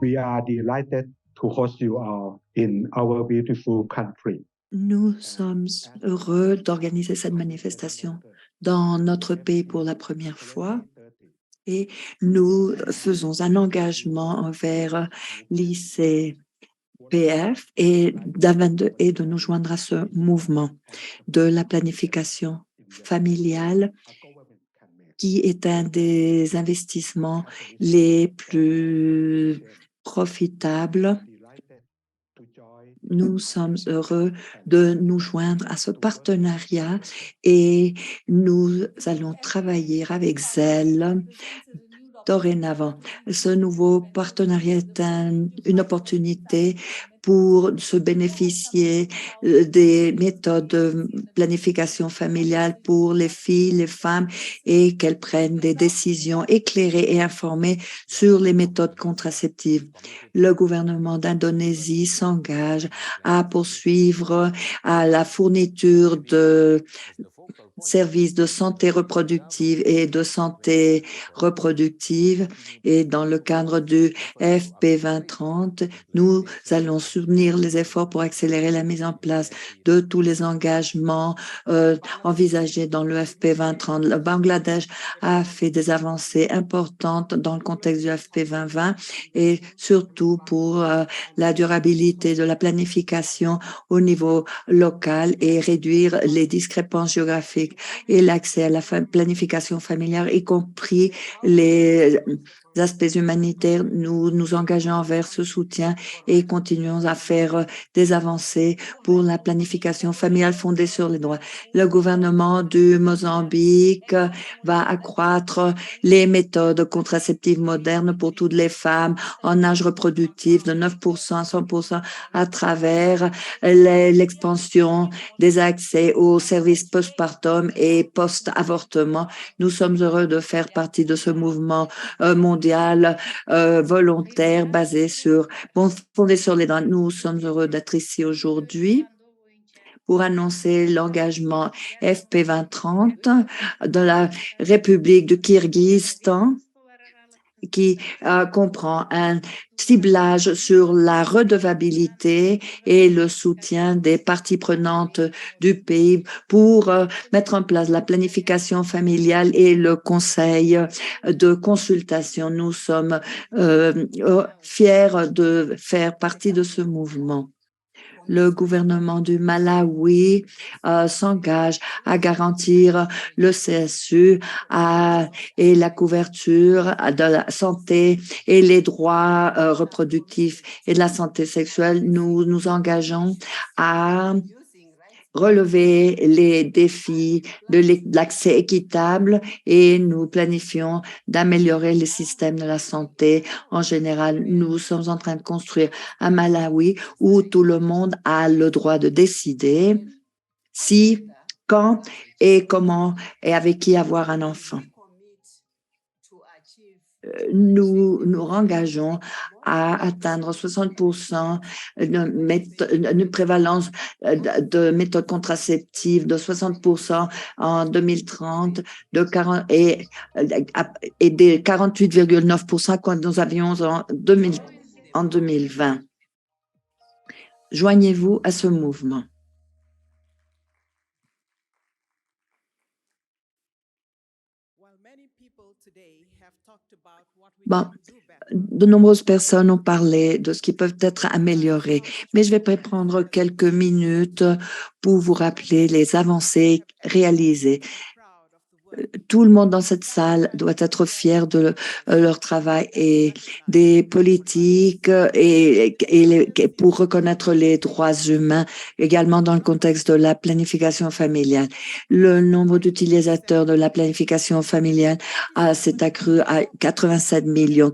We are delighted to host you all in our beautiful country. Nous sommes heureux d'organiser cette manifestation dans notre pays pour la première fois et nous faisons un engagement envers l'ICPF et de nous joindre à ce mouvement de la planification familiale qui est un des investissements les plus profitables. Nous sommes heureux de nous joindre à ce partenariat et nous allons travailler avec zèle dorénavant. Ce nouveau partenariat est une opportunité pour se bénéficier des méthodes de planification familiale pour les filles, les femmes et qu'elles prennent des décisions éclairées et informées sur les méthodes contraceptives. Le gouvernement d'Indonésie s'engage à poursuivre à la fourniture de services de santé reproductive et de santé reproductive et dans le cadre du FP 2030, nous allons soutenir les efforts pour accélérer la mise en place de tous les engagements envisagés dans le FP 2030. Le Bangladesh a fait des avancées importantes dans le contexte du FP 2020 et surtout pour la durabilité de la planification au niveau local et réduire les discrépances géographiques et l'accès à la planification familiale, y compris les aspects humanitaires. Nous nous engageons envers ce soutien et continuons à faire des avancées pour la planification familiale fondée sur les droits. Le gouvernement du Mozambique va accroître les méthodes contraceptives modernes pour toutes les femmes en âge reproductif de 9% à 100% à travers l'expansion des accès aux services postpartum et post-avortement. Nous sommes heureux de faire partie de ce mouvement mondial volontaire fondé sur les droits. Nous sommes heureux d'être ici aujourd'hui pour annoncer l'engagement FP 2030 de la République du Kirghizistan qui comprend un ciblage sur la redevabilité et le soutien des parties prenantes du pays pour mettre en place la planification familiale et le conseil de consultation. Nous sommes fiers de faire partie de ce mouvement. Le gouvernement du Malawi s'engage à garantir le CSU et la couverture de la santé et les droits reproductifs et de la santé sexuelle. Nous nous engageons à relever les défis de l'accès équitable et nous planifions d'améliorer les systèmes de la santé en général. Nous sommes en train de construire un Malawi où tout le monde a le droit de décider si, quand et comment et avec qui avoir un enfant. Nous nous engageons à atteindre 60% de prévalence de méthodes contraceptives, de 60% en 2030 et des 48,9% quand nous avions en 2020. Joignez-vous à ce mouvement. Bon, de nombreuses personnes ont parlé de ce qui peut être amélioré, mais je vais prendre quelques minutes pour vous rappeler les avancées réalisées. Tout le monde dans cette salle doit être fier de leur travail et des politiques et pour reconnaître les droits humains, également dans le contexte de la planification familiale. Le nombre d'utilisateurs de la planification familiale s'est accru à 87 millions,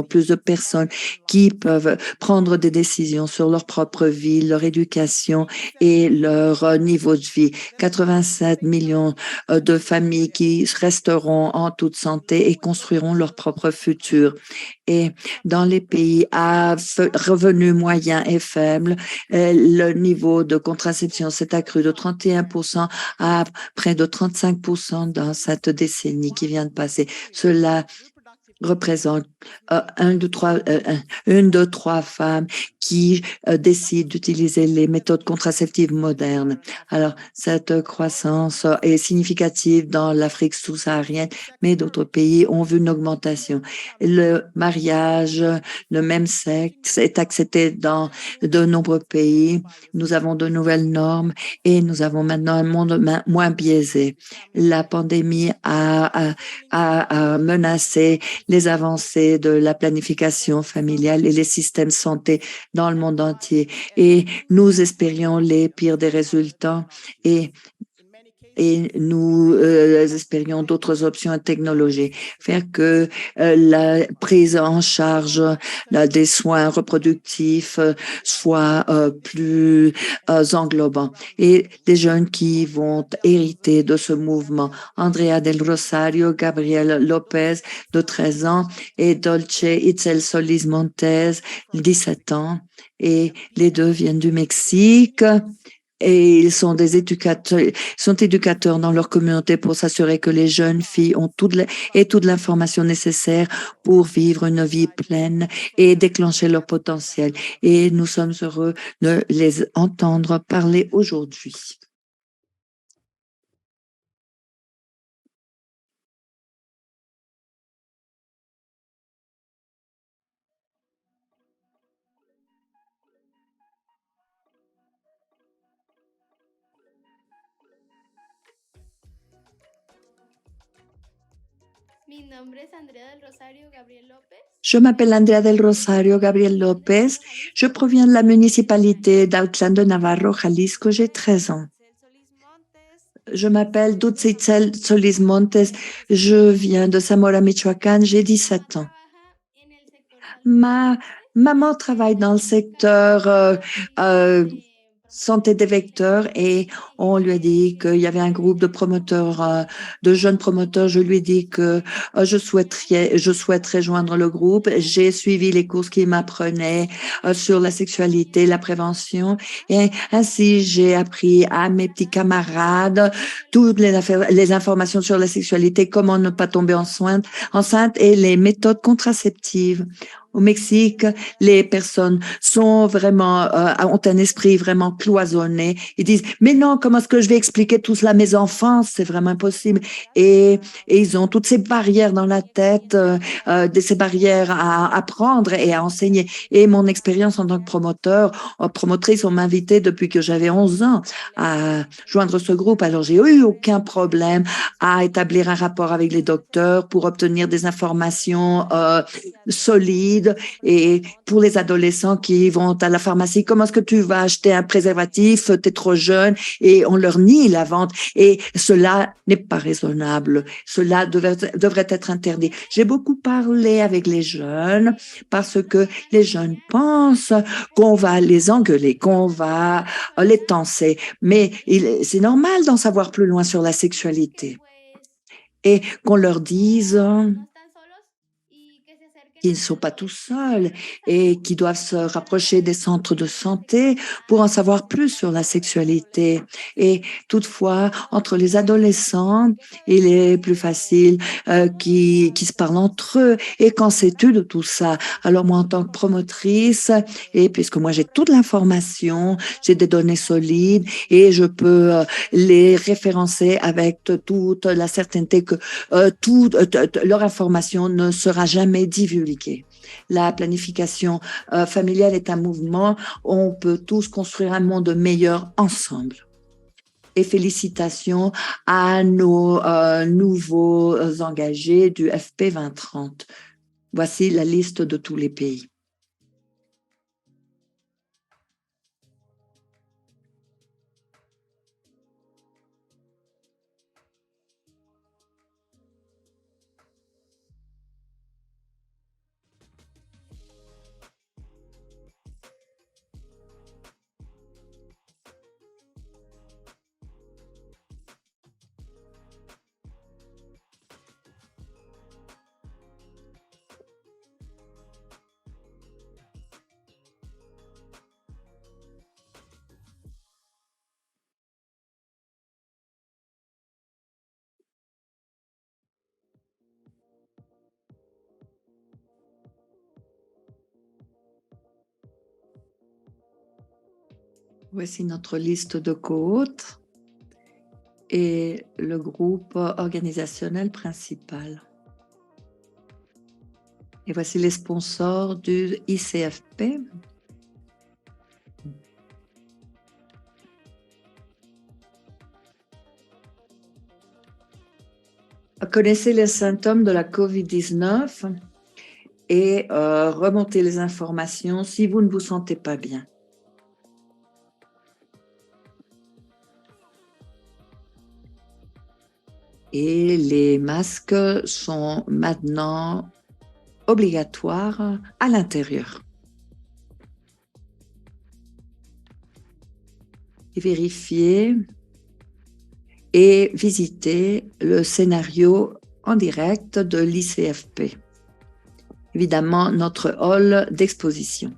plus de personnes qui peuvent prendre des décisions sur leur propre vie, leur éducation et leur niveau de vie. 87 millions de familles qui resteront en toute santé et construiront leur propre futur. Et dans les pays à revenus moyens et faibles, le niveau de contraception s'est accru de 31% à près de 35% dans cette décennie qui vient de passer. Cela représente une de trois femmes qui décident d'utiliser les méthodes contraceptives modernes. Alors, cette croissance est significative dans l'Afrique sous-saharienne, mais d'autres pays ont vu une augmentation. Le mariage de même sexe est accepté dans de nombreux pays. Nous avons de nouvelles normes et nous avons maintenant un monde moins biaisé. La pandémie a menacé les avancées de la planification familiale et les systèmes de santé dans le monde entier. Et nous espérions les pires des résultats et nous espérions d'autres options et technologies, faire que la prise en charge des soins reproductifs soit plus englobant. Et les jeunes qui vont hériter de ce mouvement, Andrea del Rosario, Gabriel Lopez, de 13 ans, et Dolce Itzel Solis Montez, 17 ans, et les deux viennent du Mexique. Et ils sont des éducateurs dans leur communauté pour s'assurer que les jeunes filles ont toute l'information nécessaire pour vivre une vie pleine et déclencher leur potentiel. Et nous sommes heureux de les entendre parler aujourd'hui. Je m'appelle Andrea del Rosario Gabriel Lopez. Je proviens de la municipalité d'Autlán de Navarro, Jalisco. J'ai 13 ans. Je m'appelle Dulce Solis Montes. Je viens de Zamora, Michoacán. J'ai 17 ans. Ma maman travaille dans le secteur santé des vecteurs et on lui a dit qu'il y avait un groupe de promoteurs, de jeunes promoteurs. Je lui ai dit que je souhaiterais joindre le groupe. J'ai suivi les cours qui m'apprenaient sur la sexualité, la prévention et ainsi j'ai appris à mes petits camarades toutes les informations sur la sexualité, comment ne pas tomber enceinte et les méthodes contraceptives. Au Mexique, les personnes sont vraiment ont un esprit vraiment cloisonné. Ils disent mais non, comment est-ce que je vais expliquer tout cela à mes enfants? C'est vraiment impossible. Et ils ont toutes ces barrières dans la tête, ces barrières à apprendre et à enseigner. Et mon expérience en tant que promotrice, on m'a invité depuis que j'avais 11 ans à joindre ce groupe. Alors j'ai eu aucun problème à établir un rapport avec les docteurs pour obtenir des informations solides. Et pour les adolescents qui vont à la pharmacie, comment est-ce que tu vas acheter un préservatif? Tu es trop jeune et on leur nie la vente. Et cela n'est pas raisonnable. Cela devrait être interdit. J'ai beaucoup parlé avec les jeunes parce que les jeunes pensent qu'on va les engueuler, qu'on va les tancer. Mais c'est normal d'en savoir plus loin sur la sexualité et qu'on leur dise qu'ils ne sont pas tout seuls et qui doivent se rapprocher des centres de santé pour en savoir plus sur la sexualité. Et toutefois, entre les adolescents, il est plus facile qui se parlent entre eux. Et qu'en sais-tu de tout ça? Alors moi, en tant que promotrice, et puisque moi j'ai toute l'information, j'ai des données solides et je peux les référencer avec toute la certainté que leur information ne sera jamais divulguée. La planification familiale est un mouvement. On peut tous construire un monde meilleur ensemble. Et félicitations à nos nouveaux engagés du FP 2030. Voici la liste de tous les pays. Voici notre liste de côtes et le groupe organisationnel principal. Et voici les sponsors du ICFP. Connaissez les symptômes de la COVID-19 et remontez les informations si vous ne vous sentez pas bien. Et les masques sont maintenant obligatoires à l'intérieur. Et vérifiez et visitez le scénario en direct de l'ICFP. Évidemment, notre hall d'exposition.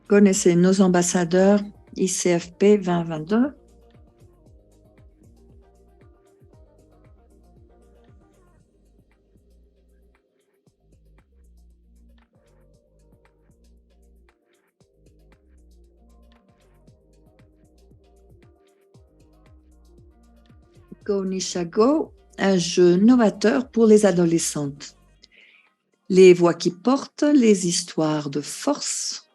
Connaissez nos ambassadeurs ICFP 2022. Go Nisha Go, un jeu novateur pour les adolescentes. Les voix qui portent, les histoires de force.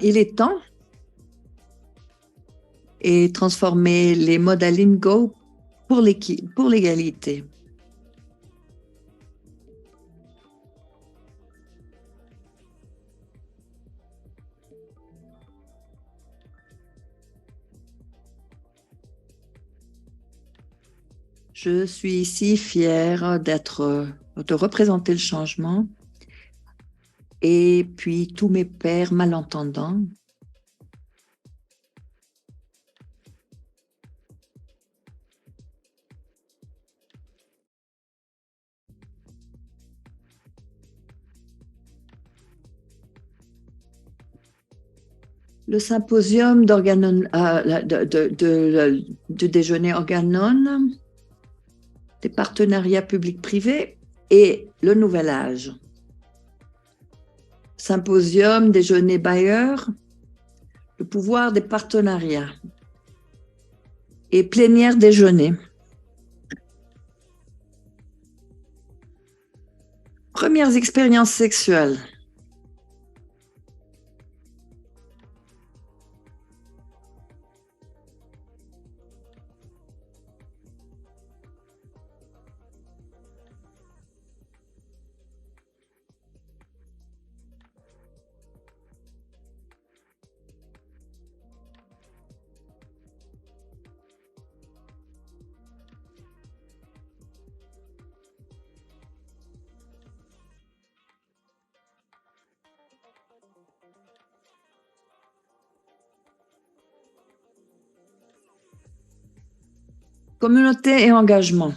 Il est temps et transformer les modes Go pour l'égalité. Je suis ici fière de représenter le changement et puis tous mes pairs malentendants. Le symposium du déjeuner Organon, des partenariats publics-privés et le nouvel âge. Symposium, déjeuner Bayer, le pouvoir des partenariats et plénière déjeuner. Premières expériences sexuelles. Communauté et engagement.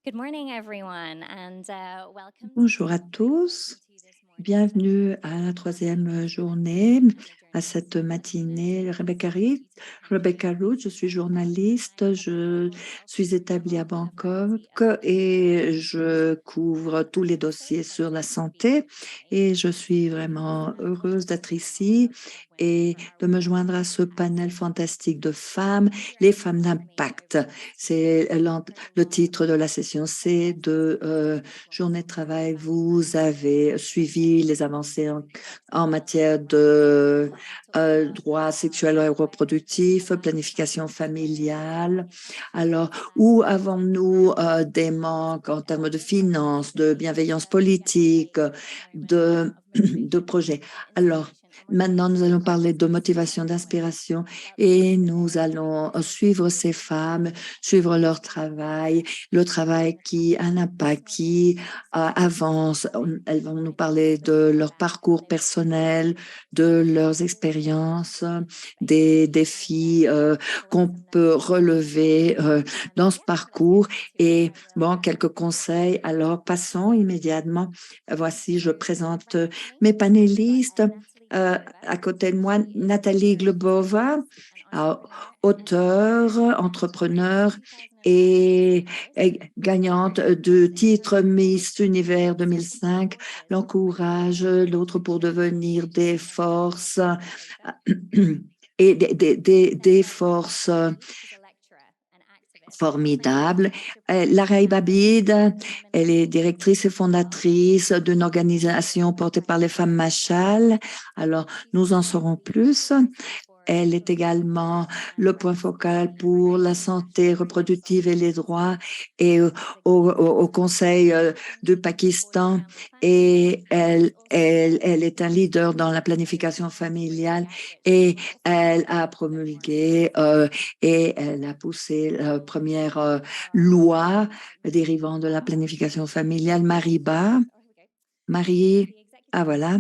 Good morning, everyone, and welcome to Bonjour à the tous, this morning. bienvenue à la troisième journée, à cette matinée. Rebecca Root, je suis journaliste, je suis établie à Bangkok et je couvre tous les dossiers sur la santé et je suis vraiment heureuse d'être ici et de me joindre à ce panel fantastique de femmes, les femmes d'impact. C'est le titre de la session, c'est de journée de travail. Vous avez suivi les avancées en matière de droits sexuels et reproductifs, planification familiale. Alors, où avons-nous des manques en termes de finances, de bienveillance politique, de projets? Alors, maintenant, nous allons parler de motivation, d'inspiration et nous allons suivre ces femmes, suivre leur travail, le travail qui a un impact, qui avance. Elles vont nous parler de leur parcours personnel, de leurs expériences, des défis qu'on peut relever dans ce parcours. Et bon, quelques conseils. Alors, passons immédiatement. Voici, je présente mes panélistes. À côté de moi, Nathalie Glebova, auteure, entrepreneur et gagnante du titre Miss Univers 2005, l'encourage l'autre pour devenir des forces et des forces formidables. Larai Babid, elle est directrice et fondatrice d'une organisation portée par les femmes Machal. Alors, nous en saurons plus. Elle est également le point focal pour la santé reproductive et les droits et au Conseil du Pakistan. Et elle est un leader dans la planification familiale et elle a promulgué et elle a poussé la première loi dérivant de la planification familiale, Marie, ah voilà,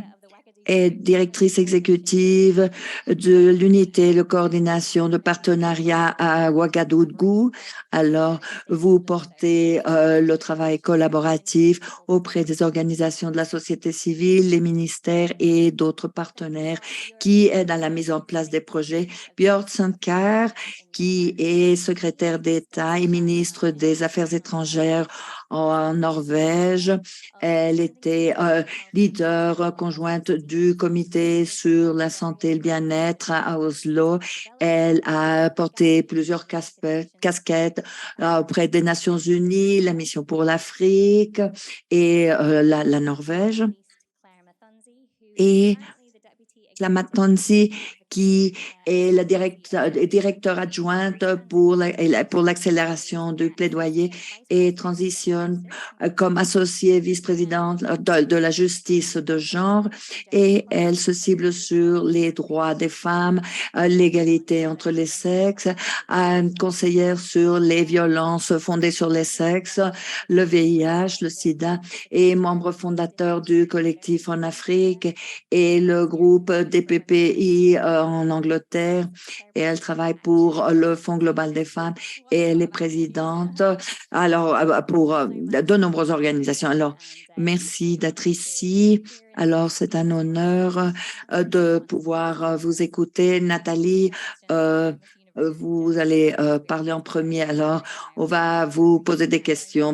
est directrice exécutive de l'unité de coordination de partenariat à Ouagadougou. Alors, vous portez le travail collaboratif auprès des organisations de la société civile, les ministères et d'autres partenaires qui aident à la mise en place des projets. Björn Sankar, qui est secrétaire d'État et ministre des Affaires étrangères en Norvège. Elle était leader conjointe du comité sur la santé et le bien-être à Oslo. Elle a porté plusieurs casquettes auprès des Nations Unies, la mission pour l'Afrique et la Norvège. Et Claire Tonzi, qui est la directeur adjointe pour l'accélération du plaidoyer et transitionne comme associée vice-présidente de la justice de genre et elle se cible sur les droits des femmes, l'égalité entre les sexes, conseillère sur les violences fondées sur les sexes, le VIH, le sida et membre fondateur du collectif en Afrique et le groupe des PPI en Angleterre et elle travaille pour le Fonds global des femmes et elle est présidente alors pour de nombreuses organisations. Alors, merci d'être ici. Alors, c'est un honneur de pouvoir vous écouter. Nathalie, vous allez parler en premier. Alors, on va vous poser des questions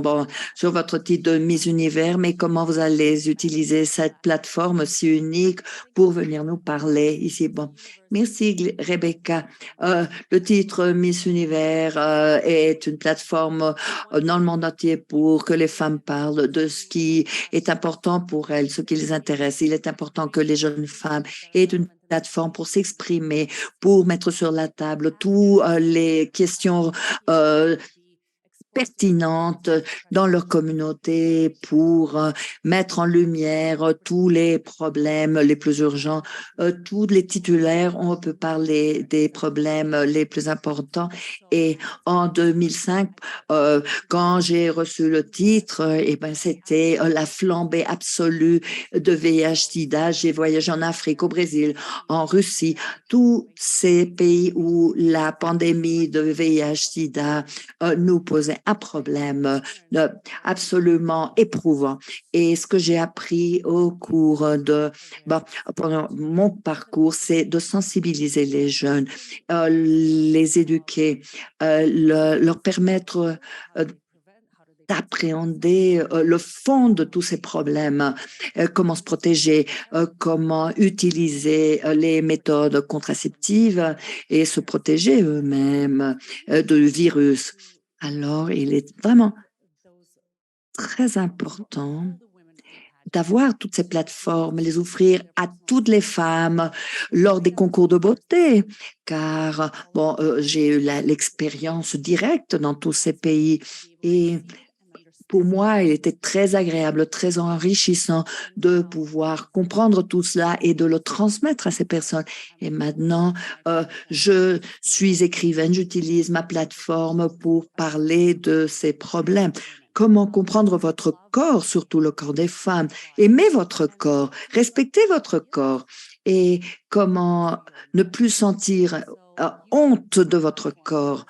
sur votre titre de Miss Univers, mais comment vous allez utiliser cette plateforme si unique pour venir nous parler ici. Bon, merci Rebecca. Le titre Miss Univers est une plateforme dans le monde entier pour que les femmes parlent de ce qui est important pour elles, ce qui les intéresse. Il est important que les jeunes femmes aient une plateforme pour s'exprimer, pour mettre sur la table toutes les questions pertinentes dans leur communauté pour mettre en lumière tous les problèmes les plus urgents. Tous les titulaires, on peut parler des problèmes les plus importants. Et en 2005, quand j'ai reçu le titre, c'était la flambée absolue de VIH-Sida. J'ai voyagé en Afrique, au Brésil, en Russie, tous ces pays où la pandémie de VIH-Sida nous posait un problème absolument éprouvant. Et ce que j'ai appris au cours pendant mon parcours, c'est de sensibiliser les jeunes, les éduquer, leur permettre d'appréhender le fond de tous ces problèmes, comment se protéger, comment utiliser les méthodes contraceptives et se protéger eux-mêmes de virus. Alors, il est vraiment très important d'avoir toutes ces plateformes, les offrir à toutes les femmes lors des concours de beauté, car j'ai eu l'expérience directe dans tous ces pays et pour moi, il était très agréable, très enrichissant de pouvoir comprendre tout cela et de le transmettre à ces personnes. Et maintenant, je suis écrivaine, j'utilise ma plateforme pour parler de ces problèmes. Comment comprendre votre corps, surtout le corps des femmes. Aimez votre corps, respectez votre corps et comment ne plus sentir honte de votre corps.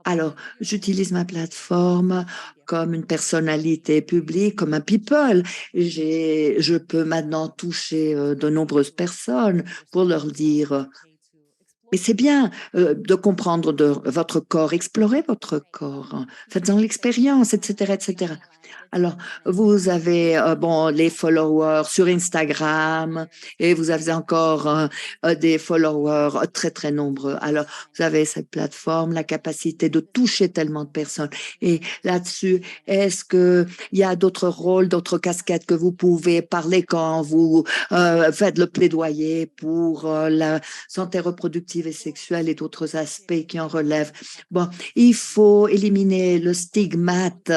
Alors, j'utilise ma plateforme comme une personnalité publique, comme un people. Je peux maintenant toucher de nombreuses personnes pour leur dire, mais c'est bien de comprendre de votre corps, explorer votre corps, faites-en l'expérience, etc., etc. Alors, vous avez les followers sur Instagram et vous avez encore des followers très, très nombreux. Alors, vous avez cette plateforme, la capacité de toucher tellement de personnes. Et là-dessus, est-ce qu'il y a d'autres rôles, d'autres casquettes que vous pouvez parler quand vous faites le plaidoyer pour la santé reproductive et sexuelle et d'autres aspects qui en relèvent? Bon, il faut éliminer le stigmate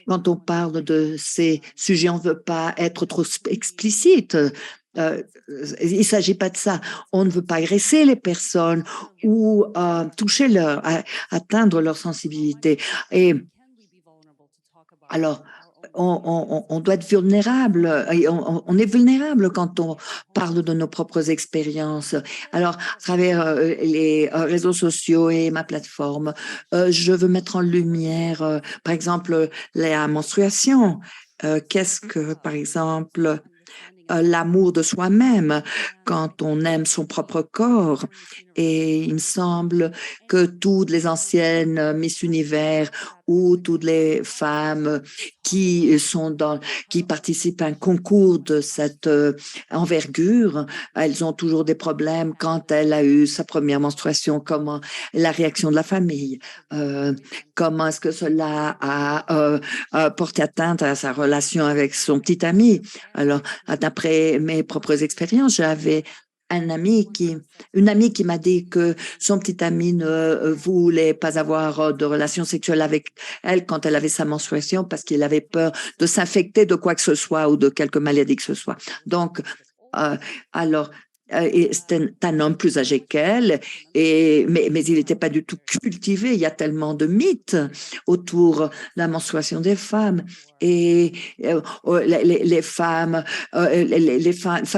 quand on parle de ces sujets, on ne veut pas être trop explicite. Il ne s'agit pas de ça. On ne veut pas agresser les personnes ou toucher atteindre leur sensibilité. Et alors, on doit être vulnérable. On est vulnérable quand on parle de nos propres expériences. Alors, à travers les réseaux sociaux et ma plateforme, je veux mettre en lumière, par exemple, la menstruation. Qu'est-ce que, par exemple, l'amour de soi-même quand on aime son propre corps. Et il me semble que toutes les anciennes Miss Univers ou toutes les femmes qui participent à un concours de cette envergure, elles ont toujours des problèmes quand elle a eu sa première menstruation, comment la réaction de la famille, comment est-ce que cela a porté atteinte à sa relation avec son petit ami. Alors, d'après mes propres expériences, j'avais une amie qui m'a dit que son petit ami ne voulait pas avoir de relations sexuelles avec elle quand elle avait sa menstruation parce qu'il avait peur de s'infecter de quoi que ce soit ou de quelque maladie que ce soit. Donc, alors, et c'était un homme plus âgé qu'elle, mais il n'était pas du tout cultivé. Il y a tellement de mythes autour de la menstruation des femmes. Et les femmes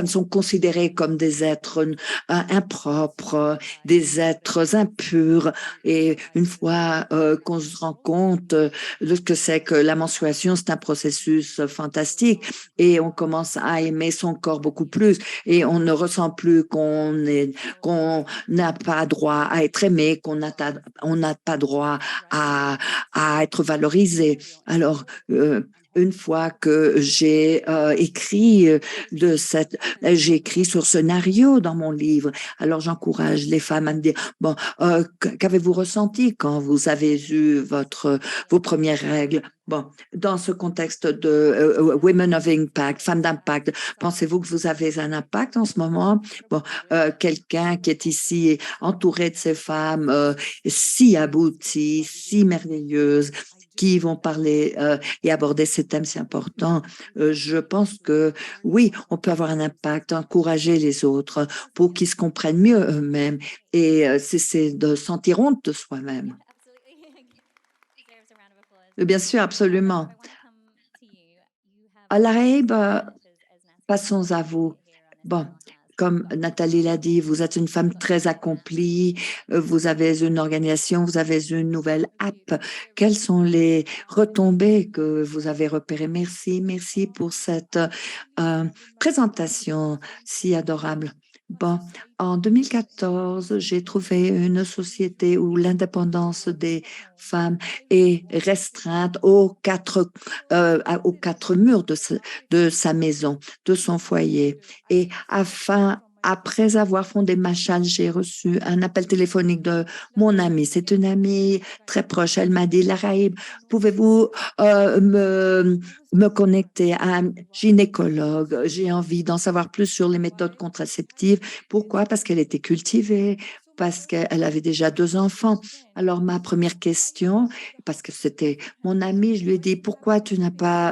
sont considérées comme des êtres impropres, des êtres impurs. Et une fois qu'on se rend compte de ce que c'est que la menstruation, c'est un processus fantastique et on commence à aimer son corps beaucoup plus et on ne ressent plus qu'on n'a pas droit à être aimé, qu'on n'a pas droit à être valorisé. Alors, une fois que j'ai j'ai écrit sur ce scénario dans mon livre. Alors, j'encourage les femmes à me dire, bon, qu'avez-vous ressenti quand vous avez eu vos premières règles? Bon, dans ce contexte de Women of Impact, femmes d'impact, pensez-vous que vous avez un impact en ce moment? Bon, quelqu'un qui est ici entouré de ces femmes si abouties, si merveilleuses, qui vont parler et aborder ces thèmes si importants. Je pense que oui, on peut avoir un impact, encourager les autres pour qu'ils se comprennent mieux eux-mêmes et cesser de sentir honte de soi-même. Bien sûr, absolument. À L'Arabe, passons à vous. Bon, Comme Nathalie l'a dit, vous êtes une femme très accomplie, vous avez une organisation, vous avez une nouvelle app. Quelles sont les retombées que vous avez repérées? Merci pour cette présentation si adorable. Bon, en 2014, j'ai trouvé une société où l'indépendance des femmes est restreinte aux quatre murs de sa maison, de son foyer. Et après avoir fondé Machal, j'ai reçu un appel téléphonique de mon amie. C'est une amie très proche. Elle m'a dit, Laraïb, pouvez-vous me connecter à un gynécologue? J'ai envie d'en savoir plus sur les méthodes contraceptives. Pourquoi? Parce qu'elle était cultivée, parce qu'elle avait déjà 2 enfants. Alors, ma première question, parce que c'était mon amie, je lui ai dit, pourquoi tu n'es pas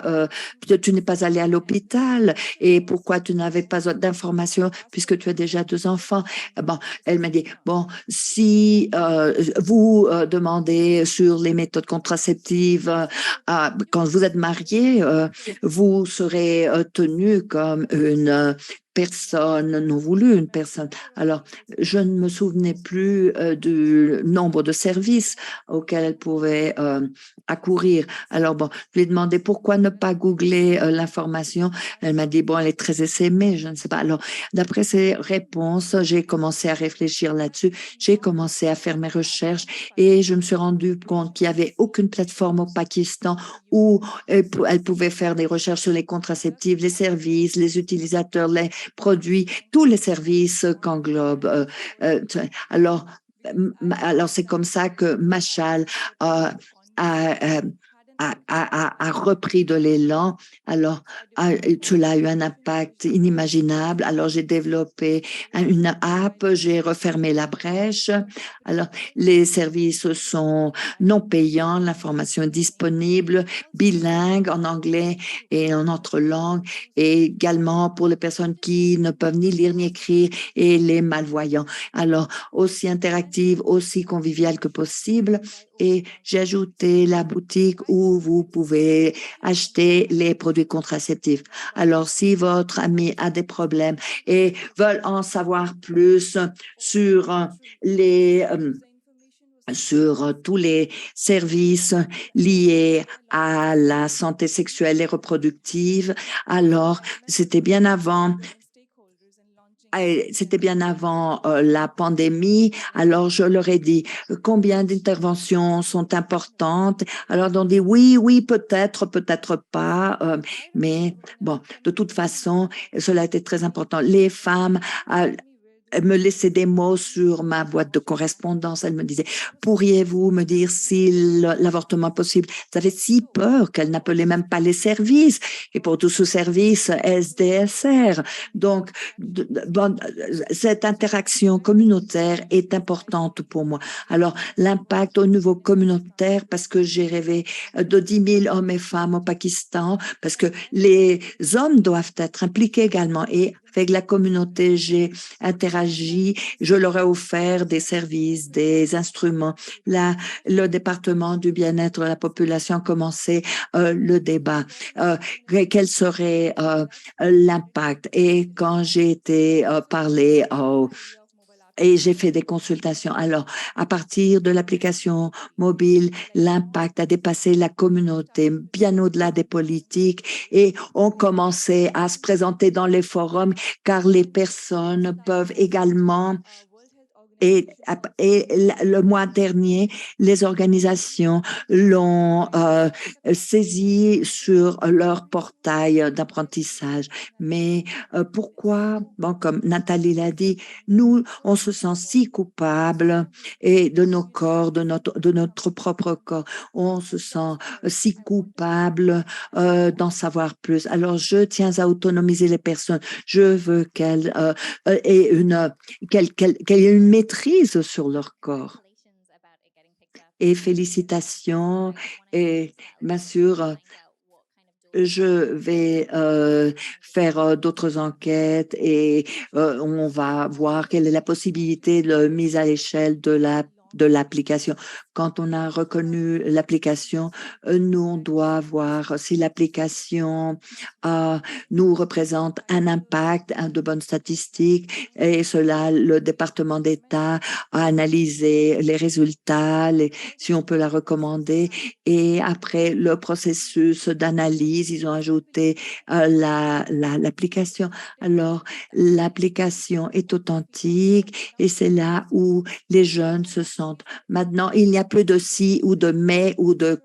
allée à l'hôpital et pourquoi tu n'avais pas d'informations puisque tu as déjà 2 enfants? Bon, elle m'a dit, bon, si vous demandez sur les méthodes contraceptives quand vous êtes marié, vous serez tenu comme une personne non voulue, une personne. Alors, je ne me souvenais plus du nombre de services auxquels elle pouvait accourir. Alors, bon, je lui ai demandé pourquoi ne pas googler l'information. Elle m'a dit, bon, elle est très essaimée, je ne sais pas. Alors, d'après ses réponses, j'ai commencé à réfléchir là-dessus. J'ai commencé à faire mes recherches et je me suis rendu compte qu'il n'y avait aucune plateforme au Pakistan où elle pouvait faire des recherches sur les contraceptifs, les services, les utilisateurs, les produits, tous les services qu'englobe. Alors, c'est comme ça que Machal a, a, a repris de l'élan. Alors, cela a eu un impact inimaginable. Alors, j'ai développé une app, j'ai refermé la brèche. Alors, les services sont non payants, l'information est disponible, bilingue en anglais et en autre langue, et également pour les personnes qui ne peuvent ni lire ni écrire et les malvoyants. Alors, aussi interactive, aussi conviviale que possible. Et j'ai ajouté la boutique où vous pouvez acheter les produits contraceptifs. Alors, si votre ami a des problèmes et veut en savoir plus sur tous les services liés à la santé sexuelle et reproductive, alors c'était bien avant la pandémie. Alors, je leur ai dit combien d'interventions sont importantes. Alors, ils ont dit oui, peut-être pas. Mais bon, de toute façon, cela a été très important. Les femmes elle me laissait des mots sur ma boîte de correspondance. Elle me disait, pourriez-vous me dire si l'avortement est possible? J'avais si peur qu'elle n'appelait même pas les services. Et pour tout ce service, SDSR. Donc, cette interaction communautaire est importante pour moi. Alors, l'impact au niveau communautaire, parce que j'ai rêvé de 10 000 hommes et femmes au Pakistan, parce que les hommes doivent être impliqués également. Et avec la communauté, j'ai interagi, je leur ai offert des services, des instruments. Là, le département du bien-être de la population a commencé le débat. Quel serait l'impact? Et quand j'ai été parler et j'ai fait des consultations. Alors, à partir de l'application mobile, l'impact a dépassé la communauté, bien au-delà des politiques, et on commençait à se présenter dans les forums, car les personnes peuvent également et le mois dernier, les organisations l'ont saisi sur leur portail d'apprentissage. Mais pourquoi? Bon, comme Nathalie l'a dit, nous, on se sent si coupable et de nos corps, de notre propre corps. On se sent si coupable d'en savoir plus. Alors, je tiens à autonomiser les personnes. Je veux qu'elles aient qu'elle ait une maîtrise sur leur corps. Et félicitations. Et bien sûr, je vais faire d'autres enquêtes et on va voir quelle est la possibilité de mise à l'échelle de l'application. quand on a reconnu l'application, nous, on doit voir si l'application nous représente un impact, de bonnes statistiques, et cela, le département d'État a analysé les résultats, si on peut la recommander, et après le processus d'analyse, ils ont ajouté l'application. Alors, l'application est authentique et c'est là où les jeunes se sentent. Maintenant, il n'y a plus de si ou de mais ou de...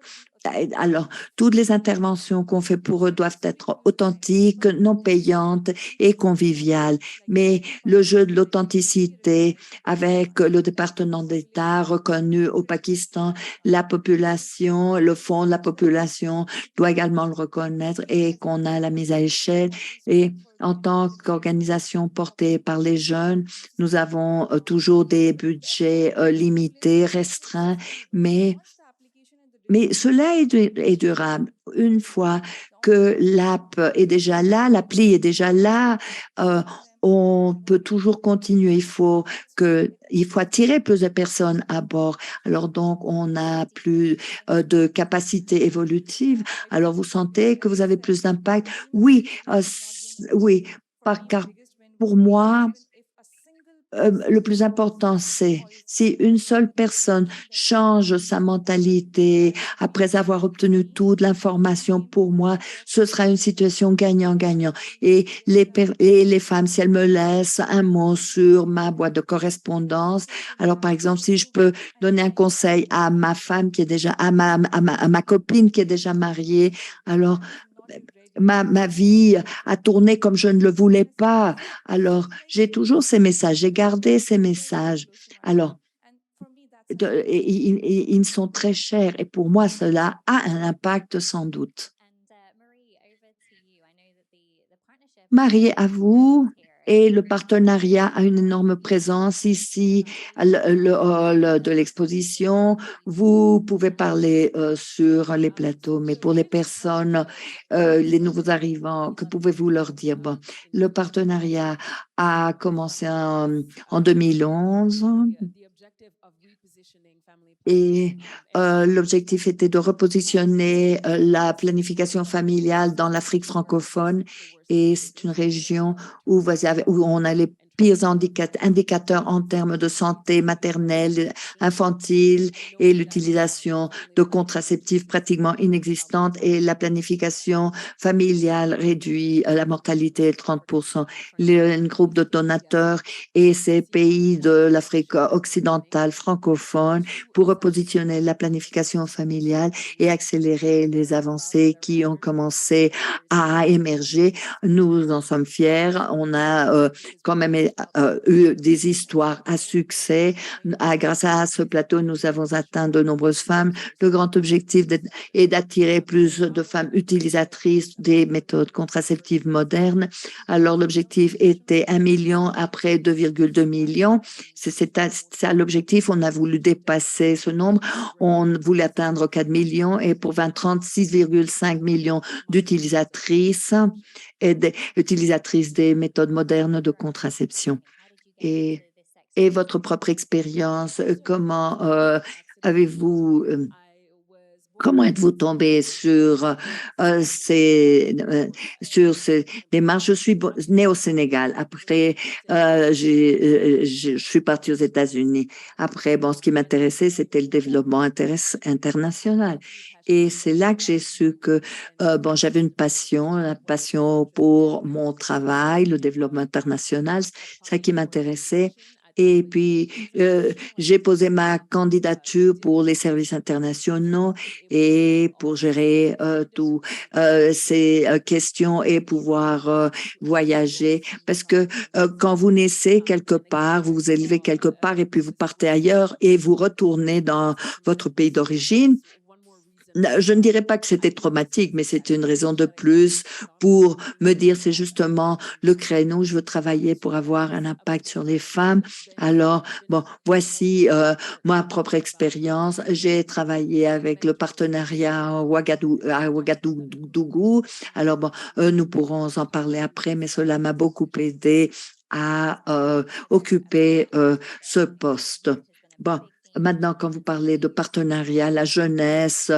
Alors, toutes les interventions qu'on fait pour eux doivent être authentiques, non payantes et conviviales. Mais le jeu de l'authenticité avec le département d'État reconnu au Pakistan, la population, le fonds de la population doit également le reconnaître et qu'on a la mise à échelle. Et en tant qu'organisation portée par les jeunes, nous avons toujours des budgets limités, restreints, mais cela est durable. Une fois que l'app est déjà là, l'appli est déjà là, on peut toujours continuer. Il faut attirer plus de personnes à bord. Alors donc, on a plus de capacité évolutive. Alors, vous sentez que vous avez plus d'impact? Oui, oui, car pour moi, le plus important, c'est si une seule personne change sa mentalité après avoir obtenu toute l'information, pour moi, ce sera une situation gagnant-gagnant. Et les femmes, si elles me laissent un mot sur ma boîte de correspondance, alors par exemple, si je peux donner un conseil à ma femme qui est déjà, à ma copine qui est déjà mariée, alors ma vie a tourné comme je ne le voulais pas. Alors, j'ai toujours ces messages, j'ai gardé ces messages. Alors, ils sont très chers et pour moi, cela a un impact sans doute. Marie, à vous. Et le partenariat a une énorme présence ici, le hall de l'exposition. Vous pouvez parler sur les plateaux, mais pour les personnes, les nouveaux arrivants, que pouvez-vous leur dire? Bon, le partenariat a commencé en 2011. Et l'objectif était de repositionner la planification familiale dans l'Afrique francophone. Et c'est une région où on a les pires indicateurs en termes de santé maternelle, infantile et l'utilisation de contraceptifs pratiquement inexistantes et la planification familiale réduit la mortalité de 30%. Un groupe de donateurs et ces pays de l'Afrique occidentale francophone pour repositionner la planification familiale et accélérer les avancées qui ont commencé à émerger. Nous en sommes fiers. On a quand même eu des histoires à succès. Grâce à ce plateau, nous avons atteint de nombreuses femmes. Le grand objectif est d'attirer plus de femmes utilisatrices des méthodes contraceptives modernes. Alors, l'objectif était 1 million après 2,2 millions. C'est ça l'objectif. On a voulu dépasser ce nombre. On voulait atteindre 4 millions et pour 2030, 6,5 millions d'utilisatrices et d'utilisatrices des méthodes modernes de contraception. Et votre propre expérience, comment avez-vous... Comment êtes-vous tombé sur ces démarches? Je suis née au Sénégal. Après, je suis partie aux États-Unis. Après, bon, ce qui m'intéressait, c'était le développement international. Et c'est là que j'ai su que bon, j'avais une passion pour mon travail, le développement international, ça qui m'intéressait. Et puis, j'ai posé ma candidature pour les services internationaux et pour gérer toutes ces questions et pouvoir voyager. Parce que quand vous naissez quelque part, vous vous élevez quelque part et puis vous partez ailleurs et vous retournez dans votre pays d'origine, je ne dirais pas que c'était traumatique, mais c'est une raison de plus pour me dire c'est justement le créneau où je veux travailler pour avoir un impact sur les femmes. Alors, bon, voici ma propre expérience. J'ai travaillé avec le partenariat à Ouagadougou. Alors, bon, nous pourrons en parler après, mais cela m'a beaucoup aidé à occuper ce poste. Bon, Maintenant, quand vous parlez de partenariat, la jeunesse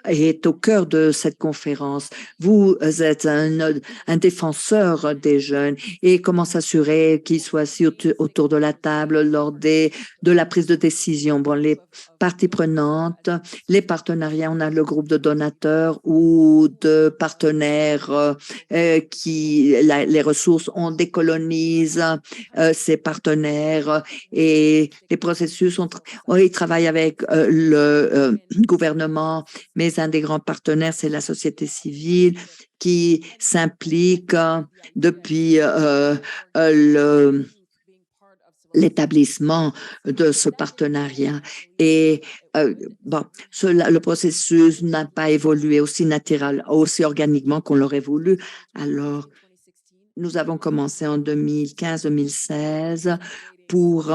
est au cœur de cette conférence. Vous êtes un défenseur des jeunes et comment s'assurer qu'ils soient assis autour de la table lors de la prise de décision. Bon, les parties prenantes, les partenariats, on a le groupe de donateurs ou de partenaires les ressources, on décolonise ces partenaires et les processus ils travaillent avec le gouvernement, mais un des grands partenaires, c'est la société civile qui s'implique depuis l'établissement de ce partenariat. Et le processus n'a pas évolué aussi aussi organiquement qu'on l'aurait voulu. Alors, nous avons commencé en 2015-2016 pour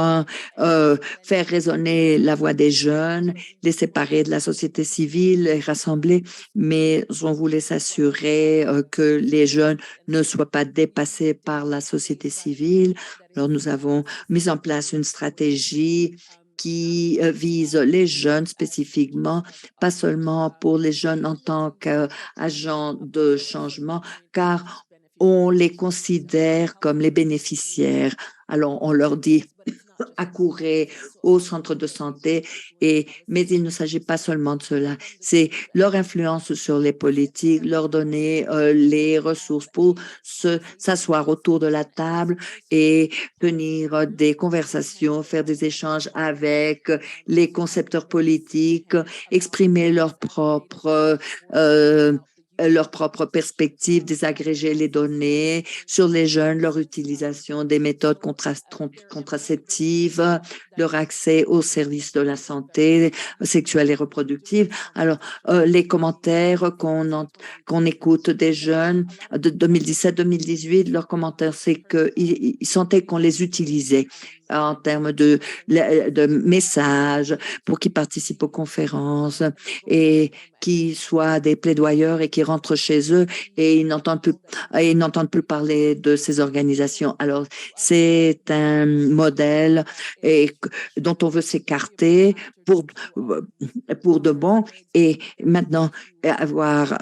faire résonner la voix des jeunes, les séparer de la société civile, les rassembler, mais on voulait s'assurer que les jeunes ne soient pas dépassés par la société civile. Alors, nous avons mis en place une stratégie qui vise les jeunes spécifiquement, pas seulement pour les jeunes en tant qu'agents de changement, car on les considère comme les bénéficiaires. Alors, on leur dit accourir au centre de santé, mais il ne s'agit pas seulement de cela. C'est leur influence sur les politiques, leur donner les ressources pour s'asseoir autour de la table et tenir des conversations, faire des échanges avec les concepteurs politiques, exprimer leurs propres perspectives, désagréger les données sur les jeunes, leur utilisation des méthodes contraceptives, leur accès aux services de la santé sexuelle et reproductive. Alors, les commentaires qu'on écoute des jeunes de 2017-2018, leurs commentaires, c'est qu'ils sentaient qu'on les utilisait en termes de messages pour qu'ils participent aux conférences et qui soient des plaidoyeurs et qui rentrent chez eux et ils n'entendent plus parler de ces organisations. Alors, c'est un modèle dont on veut s'écarter pour de bon et maintenant avoir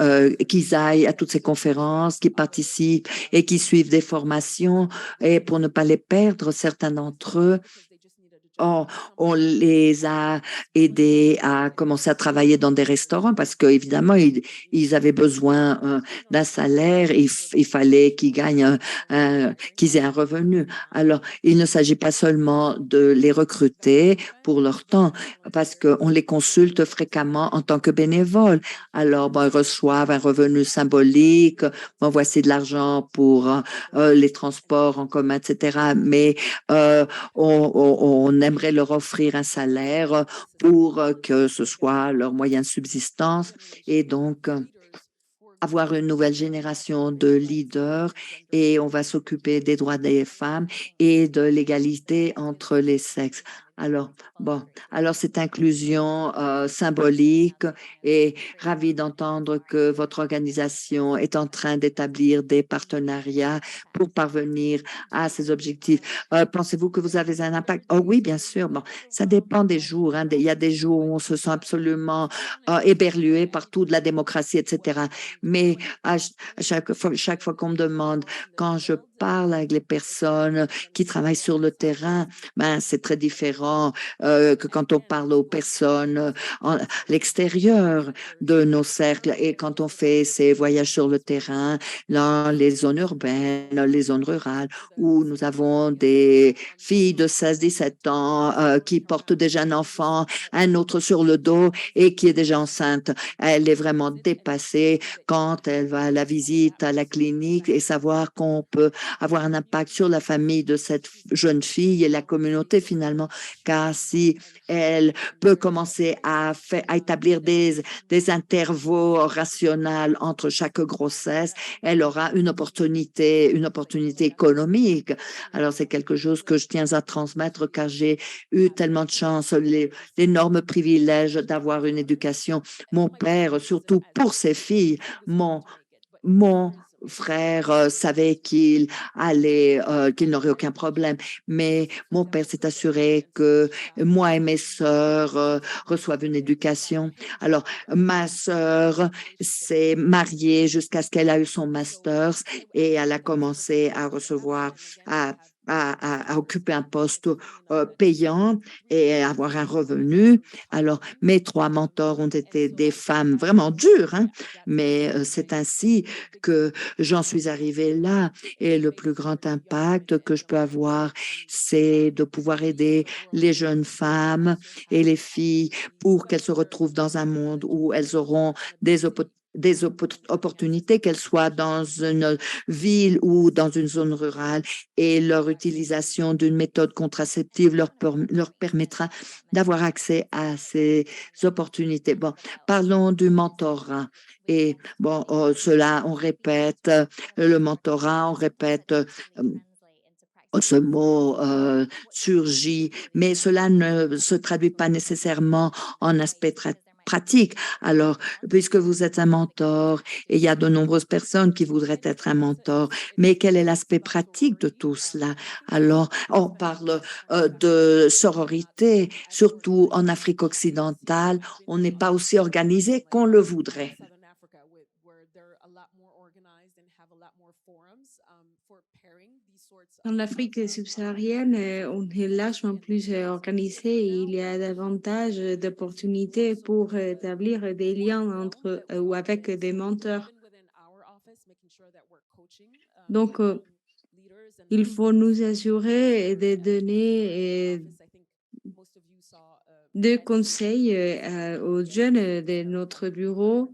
qu'ils aillent à toutes ces conférences, qu'ils participent et qu'ils suivent des formations et pour ne pas les perdre, certains d'entre eux, on les a aidés à commencer à travailler dans des restaurants parce qu'évidemment, ils avaient besoin d'un salaire, il fallait qu'ils gagnent, qu'ils aient un revenu. Alors, il ne s'agit pas seulement de les recruter pour leur temps parce qu'on les consulte fréquemment en tant que bénévoles. Alors, ils reçoivent un revenu symbolique, voici de l'argent pour les transports en commun, etc. Mais on aimerait leur offrir un salaire pour que ce soit leur moyen de subsistance et donc avoir une nouvelle génération de leaders et on va s'occuper des droits des femmes et de l'égalité entre les sexes. Alors, cette inclusion symbolique et ravi d'entendre que votre organisation est en train d'établir des partenariats pour parvenir à ces objectifs. Pensez-vous que vous avez un impact? Oh oui, bien sûr. Ça dépend des jours. Il y a des jours où on se sent absolument éberlué partout de la démocratie, etc. Mais à chaque fois qu'on me demande, quand je parle avec les personnes qui travaillent sur le terrain, c'est très différent que quand on parle aux personnes à l'extérieur de nos cercles et quand on fait ces voyages sur le terrain dans les zones urbaines, les zones rurales, où nous avons des filles de 16-17 ans qui portent déjà un enfant, un autre sur le dos et qui est déjà enceinte. Elle est vraiment dépassée quand elle va à la visite à la clinique et savoir qu'on peut avoir un impact sur la famille de cette jeune fille et la communauté finalement, car si elle peut commencer à établir des intervaux rationnels entre chaque grossesse, elle aura une opportunité économique. Alors, c'est quelque chose que je tiens à transmettre car j'ai eu tellement de chance, l'énorme privilège d'avoir une éducation. Mon père, surtout pour ses filles, mon frère savait qu'il n'aurait aucun problème. Mais mon père s'est assuré que moi et mes sœurs reçoivent une éducation. Alors, ma sœur s'est mariée jusqu'à ce qu'elle a eu son master's et elle a commencé à recevoir, à occuper un poste payant et avoir un revenu. Alors, mes 3 mentors ont été des femmes vraiment dures, hein, mais c'est ainsi que j'en suis arrivée là. Et le plus grand impact que je peux avoir, c'est de pouvoir aider les jeunes femmes et les filles pour qu'elles se retrouvent dans un monde où elles auront des opportunités, qu'elles soient dans une ville ou dans une zone rurale, et leur utilisation d'une méthode contraceptive leur permettra d'avoir accès à ces opportunités. Bon, parlons du mentorat. Et bon, cela, on répète le mentorat, on répète ce mot surgit, mais cela ne se traduit pas nécessairement en aspect pratique. Alors, puisque vous êtes un mentor, et il y a de nombreuses personnes qui voudraient être un mentor, mais quel est l'aspect pratique de tout cela? Alors, on parle de sororité, surtout en Afrique occidentale, on n'est pas aussi organisé qu'on le voudrait. En Afrique subsaharienne, on est largement plus organisé et il y a davantage d'opportunités pour établir des liens entre ou avec des mentors. Donc, il faut nous assurer de donner des conseils aux jeunes de notre bureau.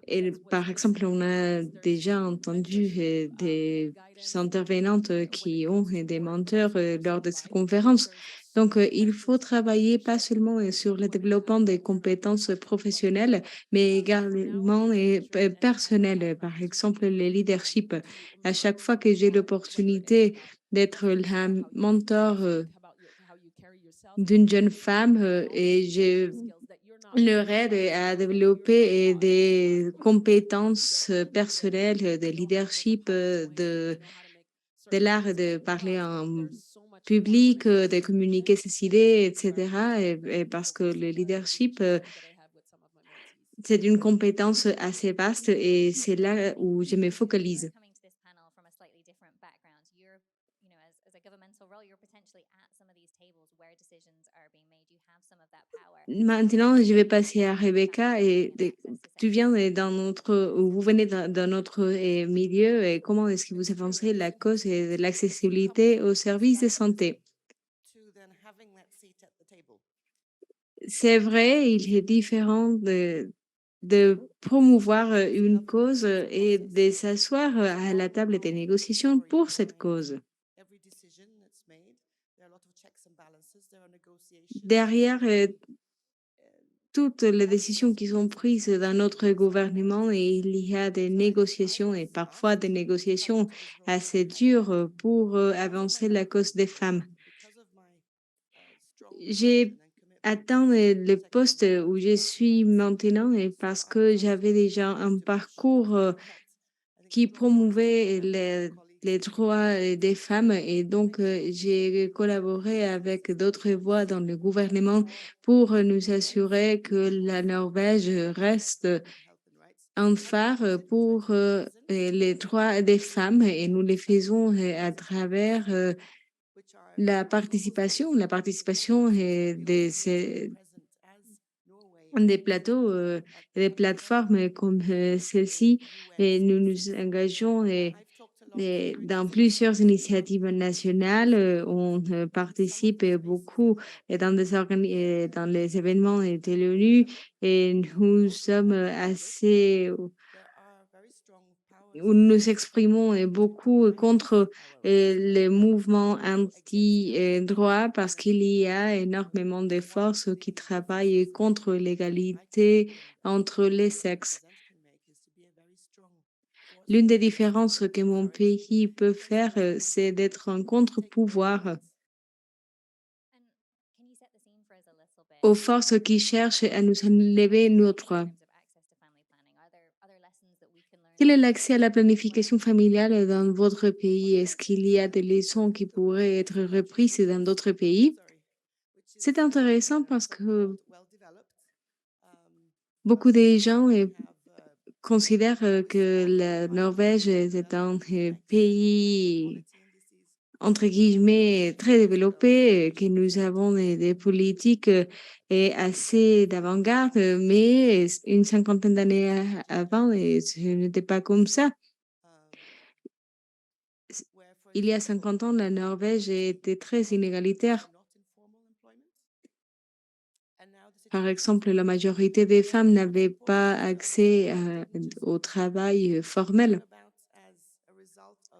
Et par exemple, on a déjà entendu des intervenantes qui ont des menteurs lors de cette conférence. Donc, il faut travailler pas seulement sur le développement des compétences professionnelles, mais également personnelles. Par exemple, le leadership. À chaque fois que j'ai l'opportunité d'être la mentor d'une jeune femme et je leur aide à développer des compétences personnelles, de leadership, de l'art de parler en public, de communiquer ses idées, etc. Et parce que le leadership, c'est une compétence assez vaste et c'est là où je me focalise. Maintenant, je vais passer à Rebecca et tu viens dans notre, ou vous venez dans notre milieu et comment est-ce que vous avancez la cause de l'accessibilité aux services de santé? C'est vrai, il est différent de promouvoir une cause et de s'asseoir à la table des négociations pour cette cause. Derrière toutes les décisions qui sont prises dans notre gouvernement, et il y a des négociations et parfois des négociations assez dures pour avancer la cause des femmes. J'ai atteint le poste où je suis maintenant et parce que j'avais déjà un parcours qui promouvait les droits des femmes et donc j'ai collaboré avec d'autres voix dans le gouvernement pour nous assurer que la Norvège reste un phare pour les droits des femmes et nous les faisons à travers la participation des plateaux, des plateformes comme celle-ci et nous nous engageons dans plusieurs initiatives nationales. On participe beaucoup dans les événements de l'ONU et nous sommes assez où nous nous exprimons beaucoup contre les mouvements anti-droit parce qu'il y a énormément de forces qui travaillent contre l'égalité entre les sexes. L'une des différences que mon pays peut faire, c'est d'être un contre-pouvoir aux forces qui cherchent à nous enlever nos droits. Quel est l'accès à la planification familiale dans votre pays? Est-ce qu'il y a des leçons qui pourraient être reprises dans d'autres pays? C'est intéressant parce que beaucoup de gens considèrent que la Norvège est un pays, entre guillemets, très développé, que nous avons des politiques assez d'avant-garde, mais une cinquantaine d'années avant, ce n'était pas comme ça. Il y a 50 ans, la Norvège était très inégalitaire. Par exemple, la majorité des femmes n'avaient pas accès au travail formel.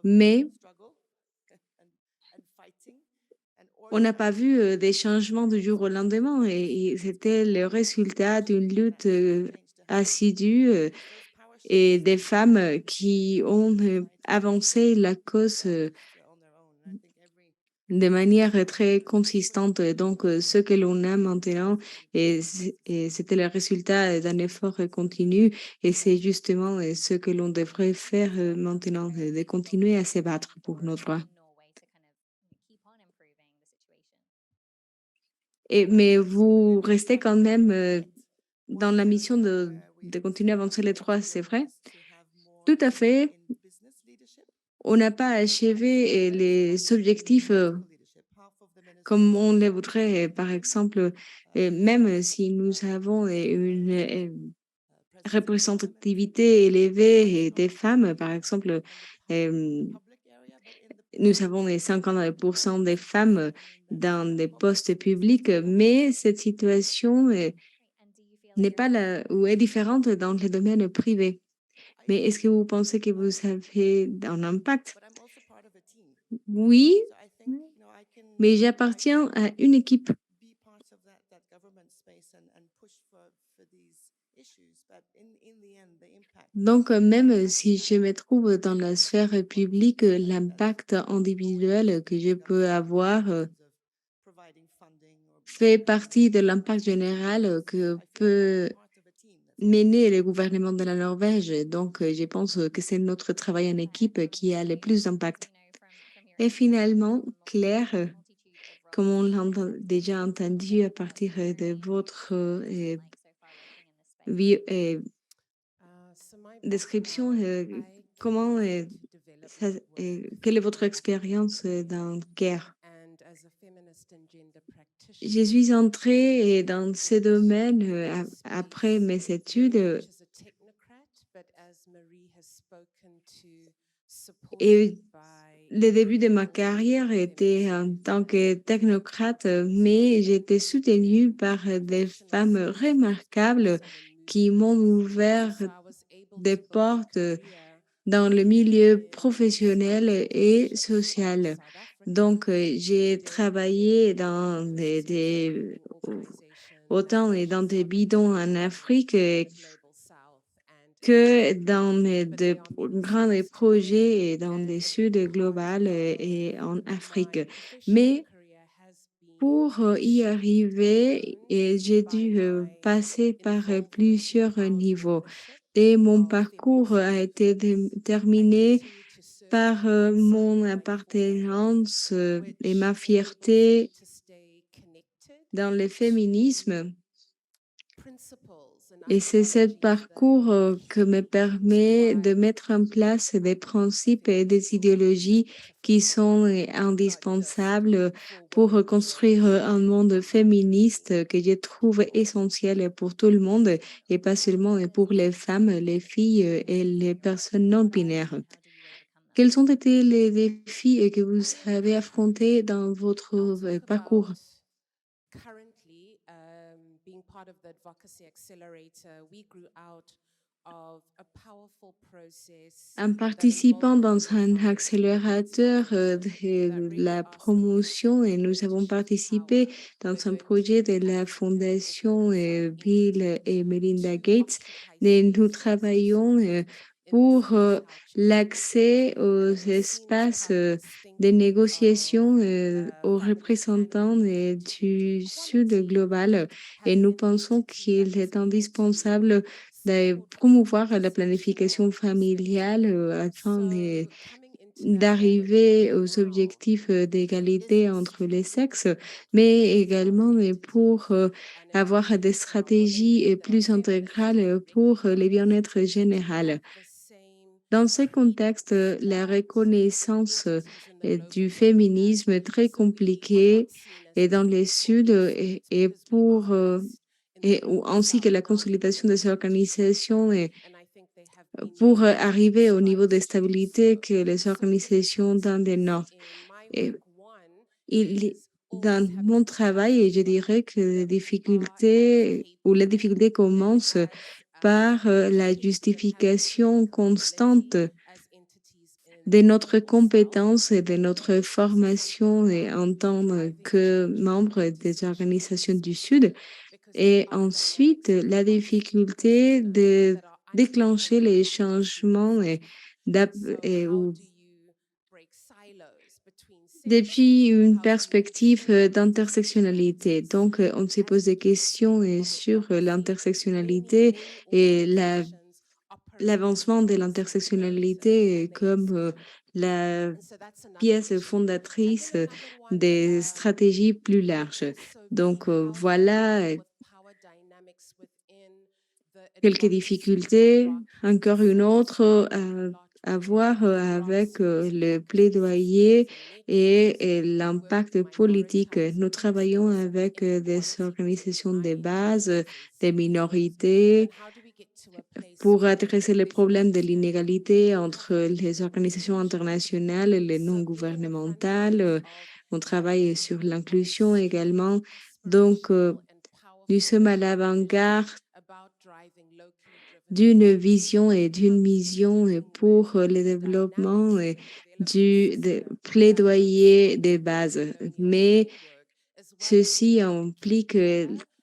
Mais on n'a pas vu des changements du jour au lendemain et c'était le résultat d'une lutte assidue et des femmes qui ont avancé la cause de manière très consistante. Donc, ce que l'on a maintenant, et c'était le résultat d'un effort continu, et c'est justement ce que l'on devrait faire maintenant, de continuer à se battre pour nos droits. Mais vous restez quand même dans la mission de continuer à avancer les droits, c'est vrai? Tout à fait. On n'a pas achevé les objectifs comme on les voudrait. Par exemple, même si nous avons une représentativité élevée des femmes, par exemple, nous avons les 50% des femmes dans des postes publics, mais cette situation n'est pas là ou est différente dans le domaine privé. Mais est-ce que vous pensez que vous avez un impact? Oui, mais j'appartiens à une équipe. Donc, même si je me trouve dans la sphère publique, l'impact individuel que je peux avoir fait partie de l'impact général que peut mener le gouvernement de la Norvège. Donc, je pense que c'est notre travail en équipe qui a le plus d'impact. Et finalement, Claire, comme on l'a déjà entendu à partir de votre description, comment, quelle est votre expérience dans guerre? Je suis entrée dans ce domaine après mes études et le début de ma carrière était en tant que technocrate, mais j'étais soutenue par des femmes remarquables qui m'ont ouvert des portes dans le milieu professionnel et social. Donc, j'ai travaillé dans autant dans des bidons en Afrique que dans de grands projets dans le sud global et en Afrique. Mais pour y arriver, j'ai dû passer par plusieurs niveaux. Et mon parcours a été terminé par mon appartenance et ma fierté dans le féminisme. Et c'est ce parcours que me permet de mettre en place des principes et des idéologies qui sont indispensables pour construire un monde féministe que je trouve essentiel pour tout le monde et pas seulement pour les femmes, les filles et les personnes non binaires. Quels ont été les défis que vous avez affrontés dans votre parcours? En participant dans un accélérateur de la promotion, et nous avons participé dans un projet de la Fondation Bill et Melinda Gates, et nous travaillons pour l'accès aux espaces de négociation aux représentants du Sud global. Et nous pensons qu'il est indispensable de promouvoir la planification familiale afin d'arriver aux objectifs d'égalité entre les sexes, mais également pour avoir des stratégies plus intégrales pour le bien-être général. Dans ce contexte, la reconnaissance du féminisme est très compliquée et dans les Sud ainsi que la consolidation des organisations pour arriver au niveau de stabilité que les organisations dans le Nord. Et il, dans mon travail, je dirais que les difficultés commencent par la justification constante de notre compétence et de notre formation et en tant que membre des organisations du Sud. Et ensuite, la difficulté de déclencher les changements depuis une perspective d'intersectionnalité. Donc, on se pose des questions sur l'intersectionnalité et l'avancement de l'intersectionnalité comme la pièce fondatrice des stratégies plus larges. Donc, voilà quelques difficultés. Encore une autre à voir avec le plaidoyer et l'impact politique. Nous travaillons avec des organisations de base, des minorités, pour adresser les problèmes de l'inégalité entre les organisations internationales et les non gouvernementales. On travaille sur l'inclusion également. Donc, nous sommes à l'avant-garde d'une vision et d'une mission pour le développement du plaidoyer des bases. Mais ceci implique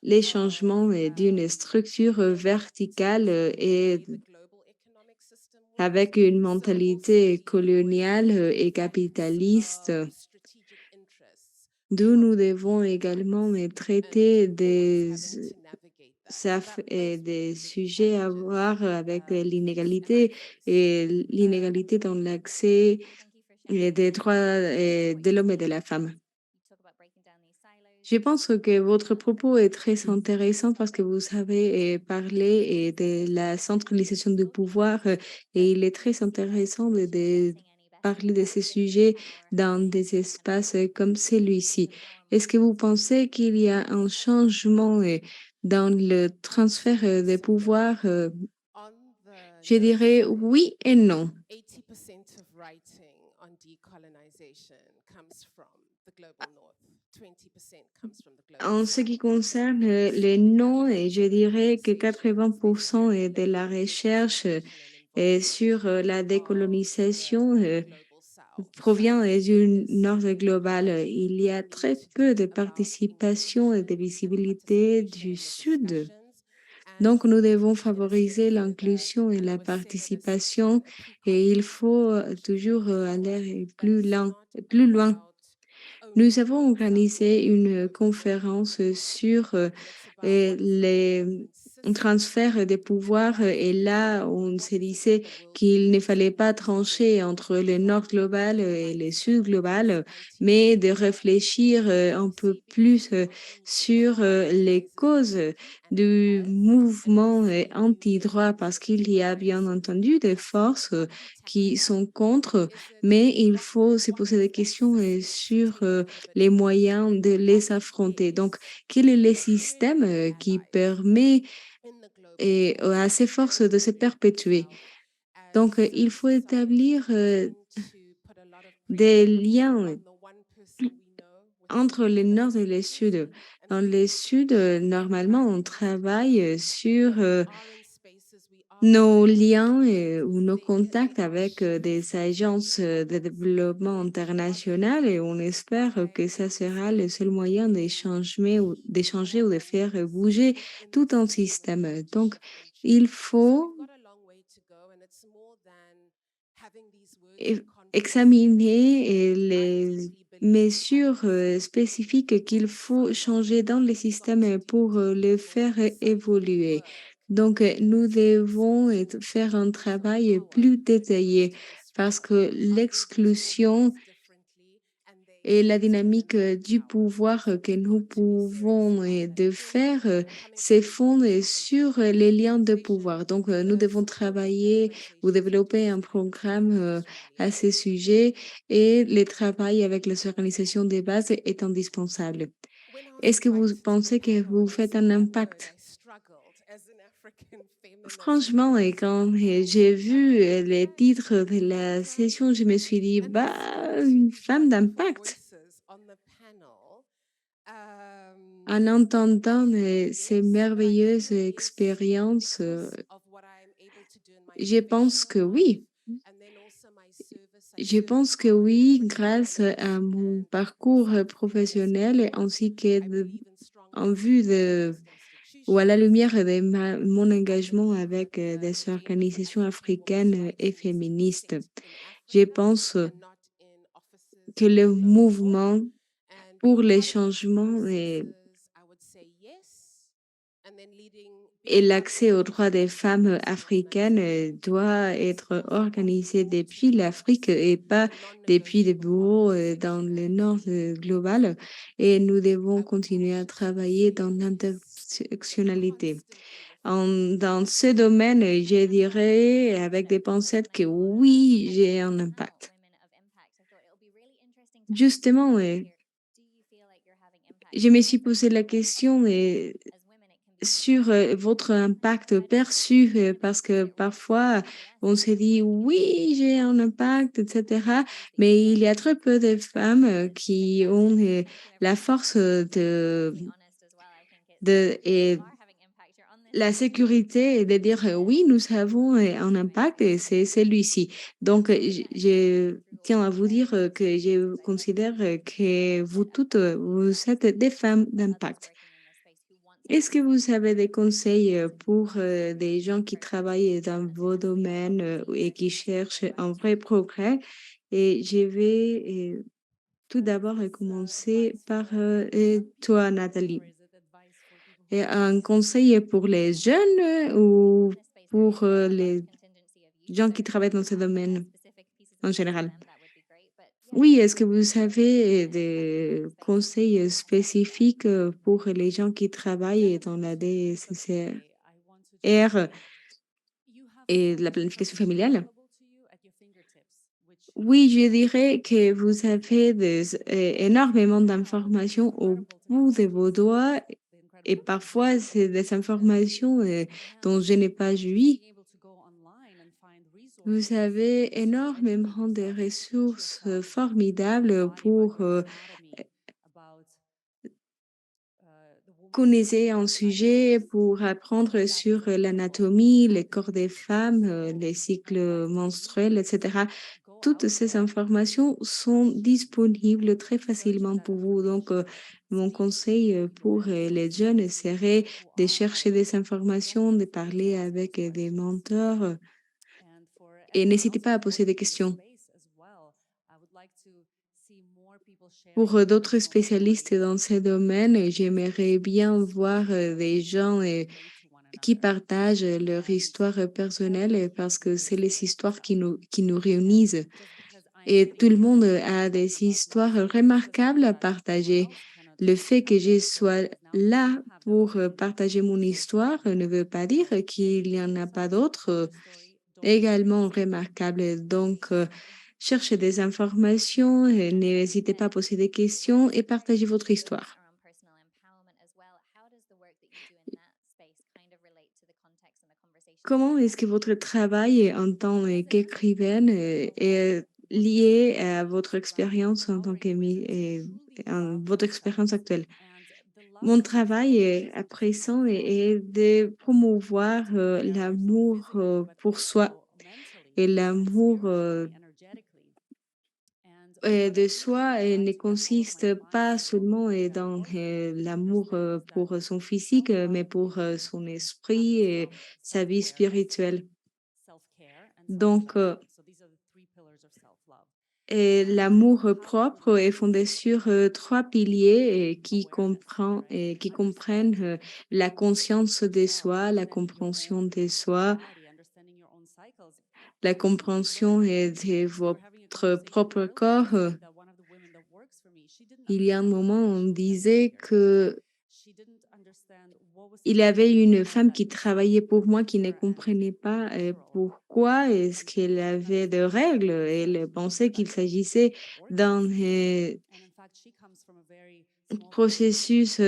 les changements d'une structure verticale et avec une mentalité coloniale et capitaliste, d'où nous devons également traiter des sujets à voir avec l'inégalité et l'inégalité dans l'accès des droits de l'homme et de la femme. Je pense que votre propos est très intéressant parce que vous avez parlé de la centralisation du pouvoir et il est très intéressant de parler de ces sujets dans des espaces comme celui-ci. Est-ce que vous pensez qu'il y a un changement dans le transfert des pouvoirs? Je dirais oui et non. En ce qui concerne les noms, je dirais que 80% de la recherche sur la décolonisation provient du Nord global. Il y a très peu de participation et de visibilité du Sud. Donc, nous devons favoriser l'inclusion et la participation et il faut toujours aller plus loin. Nous avons organisé une conférence sur les transferts des pouvoirs et là, on se disait qu'il ne fallait pas trancher entre le Nord global et le Sud global, mais de réfléchir un peu plus sur les causes du mouvement anti-droit parce qu'il y a bien entendu des forces qui sont contre, mais il faut se poser des questions sur les moyens de les affronter. Donc, quel est le système qui permet à ces forces de se perpétuer? Donc, il faut établir des liens entre le Nord et le Sud. Dans le Sud, normalement, on travaille sur nos liens ou nos contacts avec des agences de développement international et on espère que ça sera le seul moyen d'échanger ou de faire bouger tout un système. Donc, il faut e- examiner les mesures spécifiques qu'il faut changer dans le système pour le faire évoluer. Donc, nous devons faire un travail plus détaillé parce que l'exclusion et la dynamique du pouvoir que nous pouvons de faire s'effondre sur les liens de pouvoir. Donc, nous devons travailler ou développer un programme à ce sujet et le travail avec les organisations de base est indispensable. Est-ce que vous pensez que vous faites un impact? Franchement, et quand j'ai vu les titres de la session, je me suis dit, bah, une femme d'impact. En entendant ces merveilleuses expériences, je pense que oui. Je pense que oui, grâce à mon parcours professionnel ainsi que en vue de ou à la lumière de mon engagement avec des organisations africaines et féministes. Je pense que le mouvement pour les changements et l'accès aux droits des femmes africaines doit être organisé depuis l'Afrique et pas depuis des bureaux dans le nord global. Et nous devons continuer à travailler dans l'intersectionnalité. Dans ce domaine, je dirais avec des pincettes que oui, j'ai un impact. Justement, je me suis posé la question sur votre impact perçu, parce que parfois on se dit oui, j'ai un impact, etc. Mais il y a très peu de femmes qui ont la force et la sécurité et de dire oui, nous avons un impact et c'est celui-ci. Donc, je tiens à vous dire que je considère que vous toutes, vous êtes des femmes d'impact. Est-ce que vous avez des conseils pour des gens qui travaillent dans vos domaines et qui cherchent un vrai progrès? Et je vais tout d'abord commencer par toi, Nathalie. Et un conseil pour les jeunes ou pour les gens qui travaillent dans ce domaine en général? Oui, est-ce que vous avez des conseils spécifiques pour les gens qui travaillent dans la DCCR et la planification familiale? Oui, je dirais que vous avez énormément d'informations au bout de vos doigts et parfois c'est des informations dont je n'ai pas joui. Vous avez énormément de ressources formidables pour connaître un sujet, pour apprendre sur l'anatomie, le corps des femmes, les cycles menstruels, etc. Toutes ces informations sont disponibles très facilement pour vous. Donc, mon conseil pour les jeunes serait de chercher des informations, de parler avec des mentors et n'hésitez pas à poser des questions. Pour d'autres spécialistes dans ces domaines, j'aimerais bien voir des gens qui partagent leur histoire personnelle parce que c'est les histoires qui nous réunissent. Et tout le monde a des histoires remarquables à partager. Le fait que je sois là pour partager mon histoire ne veut pas dire qu'il n'y en a pas d'autres également remarquables. Donc, cherchez des informations, n'hésitez pas à poser des questions et partagez votre histoire. Comment est-ce que votre travail en tant qu'écrivaine est lié à votre expérience en tant votre expérience actuelle? Mon travail à présent est de promouvoir l'amour pour soi et l'amour de soi ne consiste pas seulement dans l'amour pour son physique, mais pour son esprit et sa vie spirituelle. Donc, Et l'amour propre est fondé sur trois piliers qui comprennent la conscience de soi, la compréhension de soi, la compréhension de votre propre corps. Il y a un moment, on disait que il y avait une femme qui travaillait pour moi qui ne comprenait pas pourquoi est-ce qu'elle avait de règles. Elle pensait qu'il s'agissait d'un processus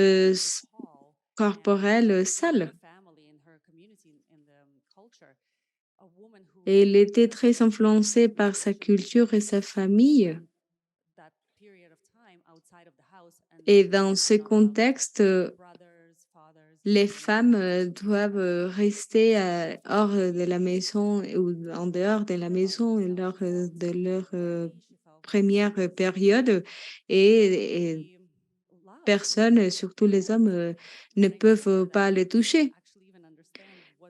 corporel sale. Et elle était très influencée par sa culture et sa famille. Et dans ce contexte, les femmes doivent rester hors de la maison ou en dehors de la maison lors de leur première période et personne, surtout les hommes, ne peuvent pas les toucher.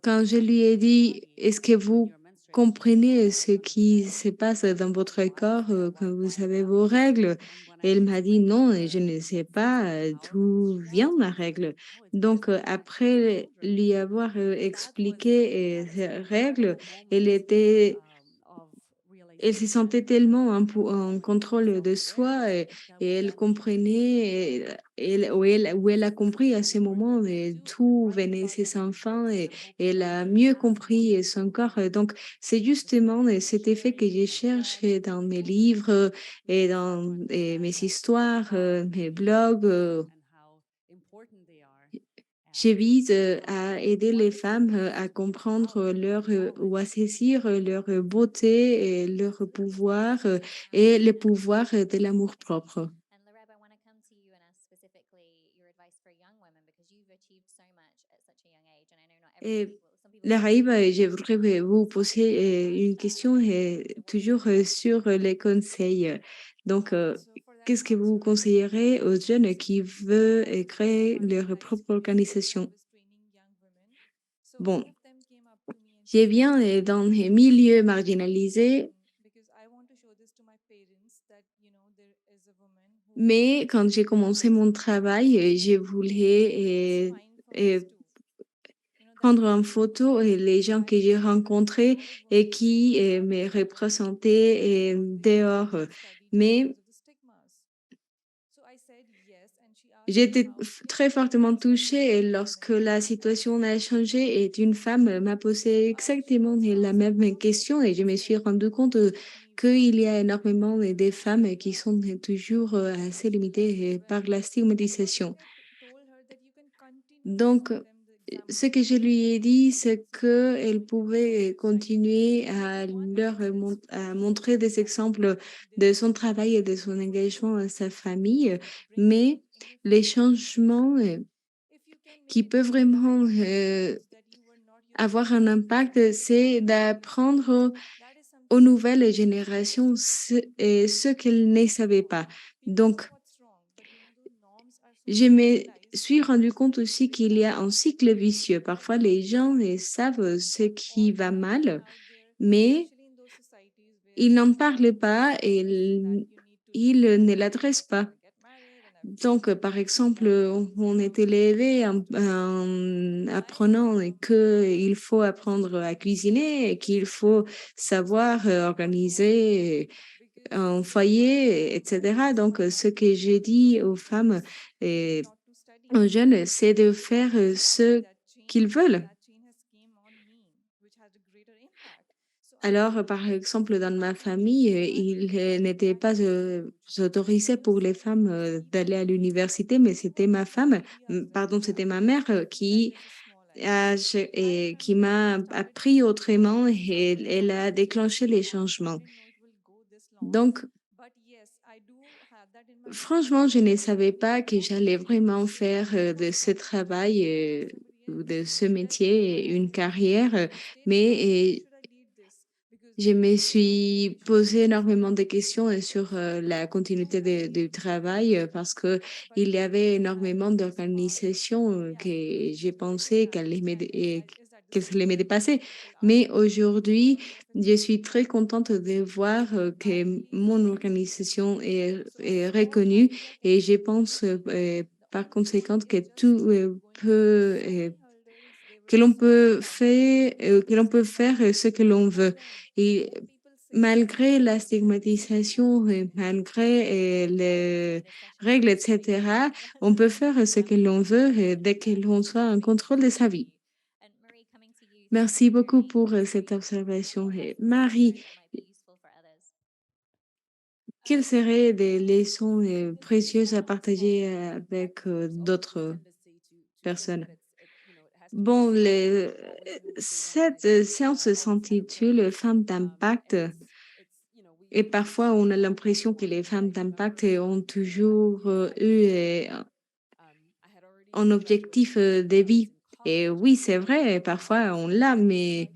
Quand je lui ai dit, est-ce que vous comprenez ce qui se passe dans votre corps quand vous avez vos règles? Et elle m'a dit, non, et je ne sais pas d'où vient ma règle. Donc, après lui avoir expliqué ces règles, elle était elle se sentait tellement en contrôle de soi et elle comprenait, où elle a compris à ce moment d'où venaient ses enfants et elle a mieux compris son corps. Donc, c'est justement cet effet que je cherche dans mes livres et dans mes histoires, mes blogs. Je vise à aider les femmes à comprendre leur ou à saisir leur beauté et leur pouvoir et le pouvoir de l'amour-propre. And Lareb, I want to come to you and ask specifically your advice for young women because you've achieved so much at such a young age. And I know not Et everybody will, some people la will Raïb, say, je voudrais vous poser une question toujours sur les conseils. Donc, qu'est-ce que vous conseillerez aux jeunes qui veulent créer leur propre organisation? Bon, je viens dans les milieux marginalisés, mais quand j'ai commencé mon travail, je voulais prendre en photo les gens que j'ai rencontrés et qui me représentaient dehors. Mais j'étais très fortement touchée lorsque la situation a changé et une femme m'a posé exactement la même question et je me suis rendu compte qu'il y a énormément de femmes qui sont toujours assez limitées par la stigmatisation. Donc, ce que je lui ai dit, c'est qu'elle pouvait continuer à montrer des exemples de son travail et de son engagement à sa famille, mais les changements qui peuvent vraiment avoir un impact, c'est d'apprendre aux nouvelles générations ce qu'elles ne savaient pas. Donc, je me suis rendu compte aussi qu'il y a un cycle vicieux. Parfois, les gens savent ce qui va mal, mais ils n'en parlent pas et ils ne l'adressent pas. Donc, par exemple, on est élevé en apprenant qu'il faut apprendre à cuisiner et qu'il faut savoir organiser un foyer, etc. Donc, ce que j'ai dit aux femmes et aux jeunes, c'est de faire ce qu'ils veulent. Alors, par exemple, dans ma famille, il n'était pas autorisé pour les femmes d'aller à l'université, mais c'était pardon, c'était ma mère qui m'a appris autrement et elle a déclenché les changements. Donc, franchement, je ne savais pas que j'allais vraiment faire de ce travail ou de ce métier une carrière, mais je me suis posé énormément de questions sur la continuité du travail parce que il y avait énormément d'organisations que j'ai pensé qu'elle allait me dépasser. Mais aujourd'hui, je suis très contente de voir que mon organisation est reconnue et je pense par conséquent que tout peut que l'on peut faire ce que l'on veut. Et malgré la stigmatisation, et malgré les règles, etc., on peut faire ce que l'on veut dès que l'on soit en contrôle de sa vie. Merci beaucoup pour cette observation. Et Marie, quelles seraient des leçons précieuses à partager avec d'autres personnes? Bon, cette séance s'intitule Femmes d'impact et parfois on a l'impression que les femmes d'impact ont toujours eu un objectif de vie. Et oui, c'est vrai, parfois on l'a, mais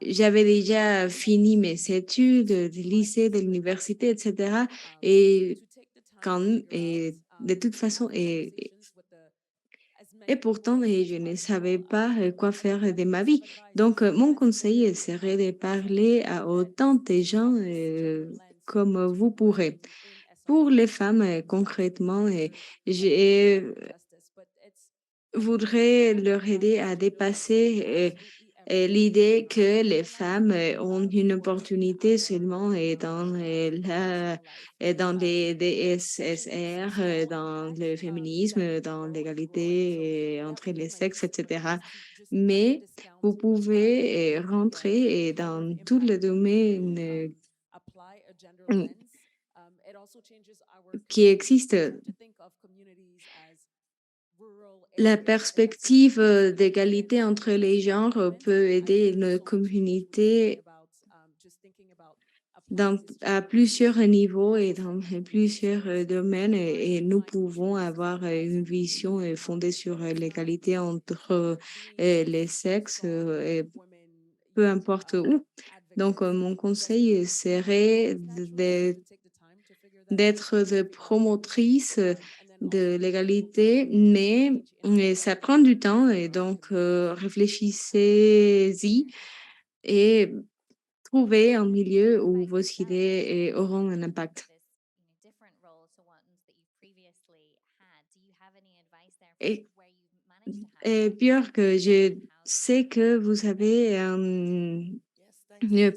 j'avais déjà fini mes études de lycée, de l'université, etc. Et, et de toute façon, et pourtant, je ne savais pas quoi faire de ma vie. Donc, mon conseil serait de parler à autant de gens comme vous pourrez. Pour les femmes, concrètement, je voudrais leur aider à dépasser l'idée que les femmes ont une opportunité seulement dans les DSSR, dans le féminisme, dans l'égalité entre les sexes, etc. Mais vous pouvez rentrer dans tous les domaines mm, qui existent. La perspective d'égalité entre les genres peut aider une communauté à plusieurs niveaux et dans plusieurs domaines et nous pouvons avoir une vision fondée sur l'égalité entre les sexes et peu importe où. Donc, mon conseil serait d'être de promotrice de l'égalité, mais ça prend du temps et donc réfléchissez-y et trouvez un milieu où vos idées auront un impact. Et, et Björk, je sais que vous avez un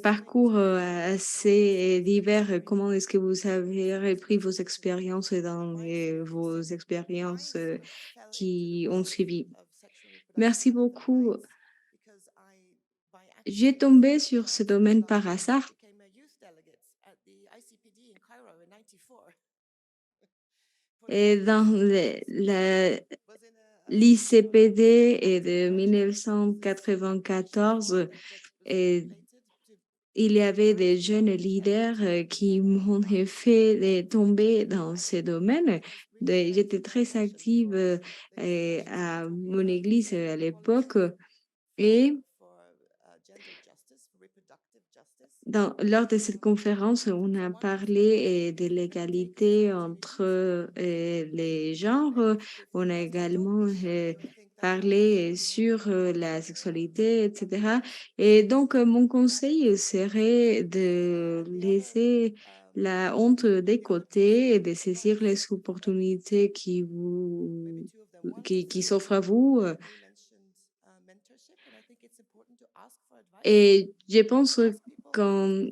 parcours assez divers. Comment est-ce que vous avez repris vos expériences dans vos expériences qui ont suivi? Merci beaucoup. J'ai tombé sur ce domaine par hasard. Et dans l'ICPD et de 1994, et il y avait des jeunes leaders qui m'ont fait tomber dans ce domaine. J'étais très active à mon église à l'époque et lors de cette conférence, on a parlé de l'égalité entre les genres. On a également parlé sur la sexualité, etc. Et donc, mon conseil serait de laisser la honte des côtés et de saisir les opportunités qui s'offrent à vous. Et je pense qu'en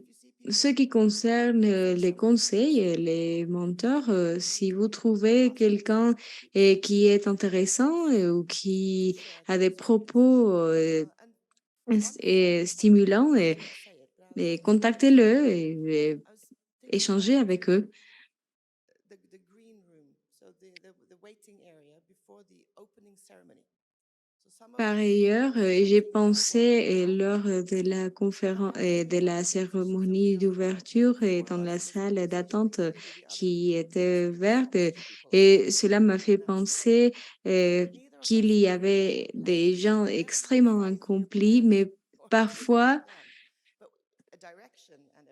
ce qui concerne les conseils, les mentors, si vous trouvez quelqu'un qui est intéressant ou qui a des propos stimulants, contactez-le et échangez avec eux. Par ailleurs, j'ai pensé lors de la conférence et de la cérémonie d'ouverture et dans la salle d'attente qui était verte et cela m'a fait penser qu'il y avait des gens extrêmement accomplis, mais parfois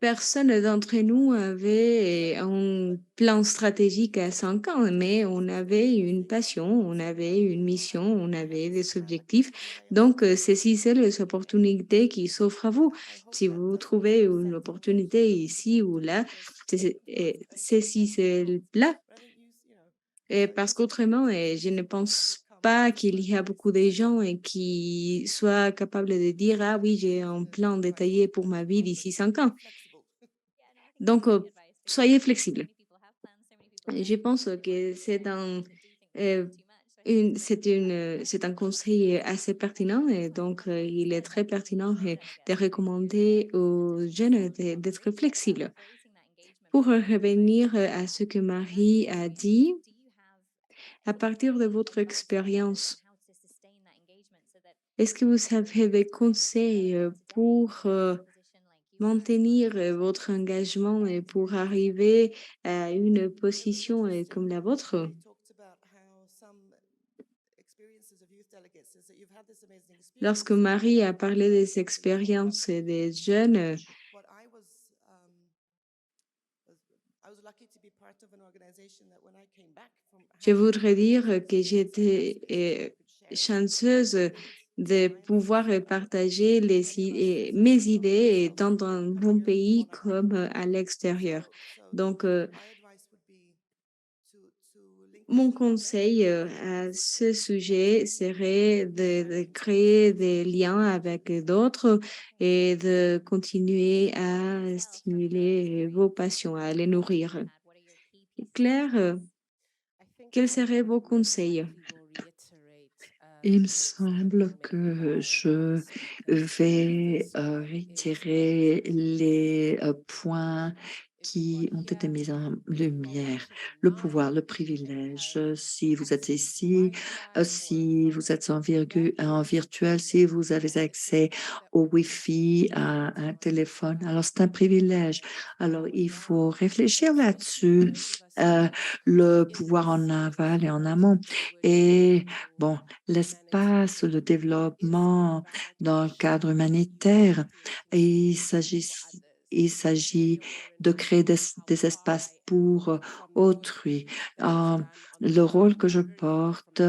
Personne d'entre nous avait un plan stratégique à 5 ans, mais on avait une passion, on avait une mission, on avait des objectifs. Donc, ceci, c'est les opportunités qui s'offrent à vous. Si vous trouvez une opportunité ici ou là, ceci, c'est là. Et parce qu'autrement, je ne pense pas qu'il y a beaucoup de gens qui soient capables de dire, ah oui, j'ai un plan détaillé pour ma vie d'ici 5 ans. Donc, soyez flexibles. Je pense que euh, c'est un conseil assez pertinent et donc il est très pertinent de recommander aux jeunes d'être flexibles. Pour revenir à ce que Marie a dit, à partir de votre expérience, est-ce que vous avez des conseils pour maintenir votre engagement et pour arriver à une position comme la vôtre? Lorsque Marie a parlé des expériences des jeunes, je voudrais dire que j'étais chanceuse de pouvoir partager mes idées tant dans mon pays comme à l'extérieur. Donc, mon conseil à ce sujet serait de créer des liens avec d'autres et de continuer à stimuler vos passions, à les nourrir. Claire, quels seraient vos conseils? Il me semble que je vais réitérer les points qui ont été mis en lumière. Le pouvoir, le privilège, si vous êtes ici, si vous êtes en virtuel, si vous avez accès au Wi-Fi, à un téléphone, alors c'est un privilège. Alors, il faut réfléchir là-dessus, le pouvoir en aval et en amont. Et bon, l'espace, le développement dans le cadre humanitaire. Et il s'agit de créer des espaces pour autrui. Le rôle que je porte,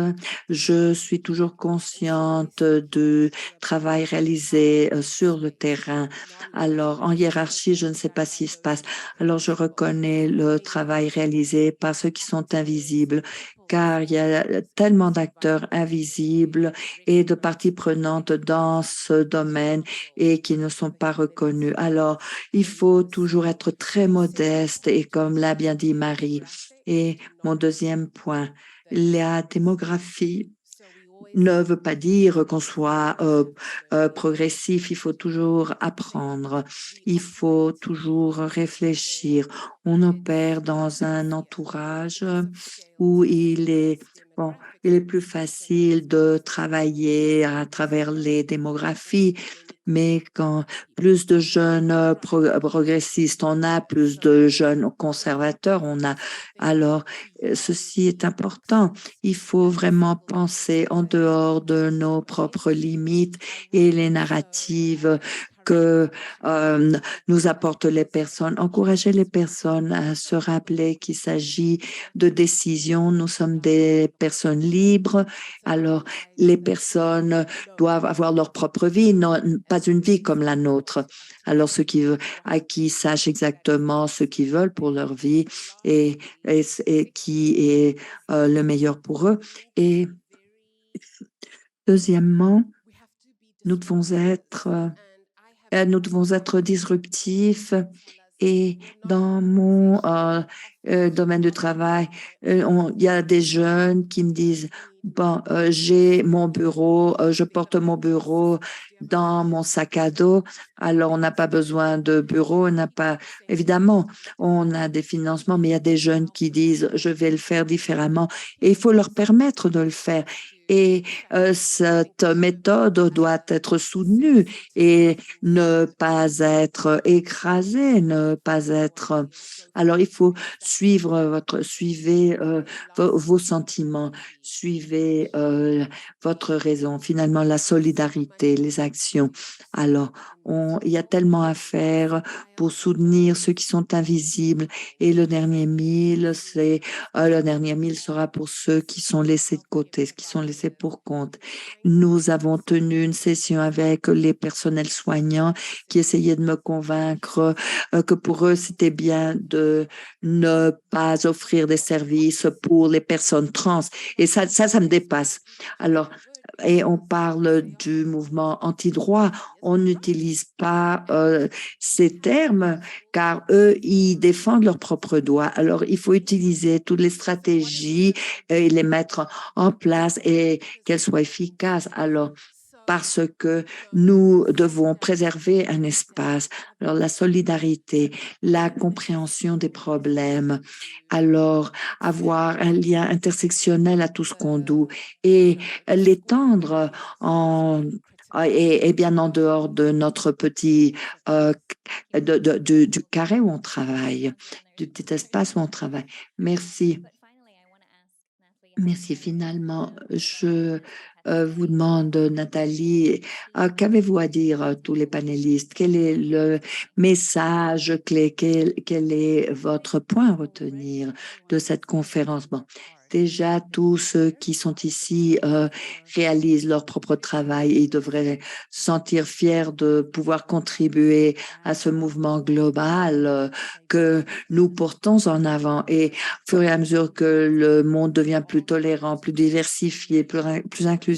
je suis toujours consciente du travail réalisé sur le terrain. Alors, en hiérarchie, je ne sais pas ce qui se passe. Alors, je reconnais le travail réalisé par ceux qui sont invisibles, car il y a tellement d'acteurs invisibles et de parties prenantes dans ce domaine et qui ne sont pas reconnus. Alors, il faut toujours être très modeste et comme l'a bien dit Marie. Et mon deuxième point, la démographie ne veut pas dire qu'on soit progressif, il faut toujours apprendre, il faut toujours réfléchir. On opère dans un entourage où bon, il est plus facile de travailler à travers les démographies, mais quand plus de jeunes progressistes on a, plus de jeunes conservateurs on a, alors ceci est important. Il faut vraiment penser en dehors de nos propres limites et les narratives que nous apportent les personnes, encourager les personnes à se rappeler qu'il s'agit de décisions. Nous sommes des personnes libres, alors les personnes doivent avoir leur propre vie, non, pas une vie comme la nôtre. Alors ceux qui sachent exactement ce qu'ils veulent pour leur vie et qui est le meilleur pour eux. Et deuxièmement, nous devons être disruptifs. Et dans mon domaine de travail, il y a des jeunes qui me disent, bon, j'ai mon bureau, je porte mon bureau dans mon sac à dos, alors on n'a pas besoin de bureau, évidemment, on a des financements, mais il y a des jeunes qui disent, je vais le faire différemment et il faut leur permettre de le faire. Et cette méthode doit être soutenue et ne pas être écrasée, ne pas être... Alors, il faut suivez vos sentiments, suivez votre raison, finalement la solidarité, les actions. Alors, il y a tellement à faire pour soutenir ceux qui sont invisibles et le dernier mille sera pour ceux qui sont laissés de côté, qui sont laissés pour compte. Nous avons tenu une session avec les personnels soignants qui essayaient de me convaincre que pour eux, c'était bien de ne pas offrir des services pour les personnes trans. Et ça me dépasse. Alors, et on parle du mouvement anti-droit. On n'utilise pas ces termes car eux, ils défendent leurs propres droits. Alors, il faut utiliser toutes les stratégies et les mettre en place et qu'elles soient efficaces. Alors, parce que nous devons préserver un espace. Alors, la solidarité, la compréhension des problèmes, alors avoir un lien intersectionnel à tout ce qu'on doit et l'étendre et bien en dehors de notre petit du carré où on travaille, du petit espace où on travaille. Merci. Merci. Finalement, je vous demande, Nathalie, qu'avez-vous à dire à tous les panélistes? Quel est le message clé? Quel est votre point à retenir de cette conférence? Bon, déjà, tous ceux qui sont ici réalisent leur propre travail et ils devraient se sentir fiers de pouvoir contribuer à ce mouvement global que nous portons en avant. Et au fur et à mesure que le monde devient plus tolérant, plus diversifié, plus inclusif,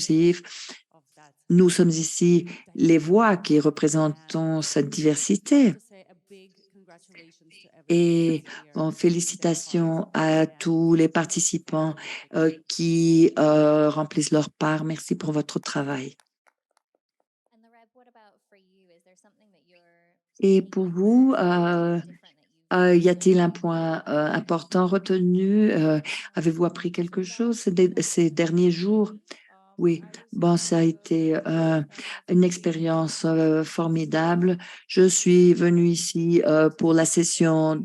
nous sommes ici les voix qui représentons cette diversité. Et bon, félicitations à tous les participants qui remplissent leur part. Merci pour votre travail. Et pour vous, y a-t-il un point important retenu? Avez-vous appris quelque chose ces derniers jours? Oui, bon, ça a été une expérience formidable. Je suis venue ici pour la session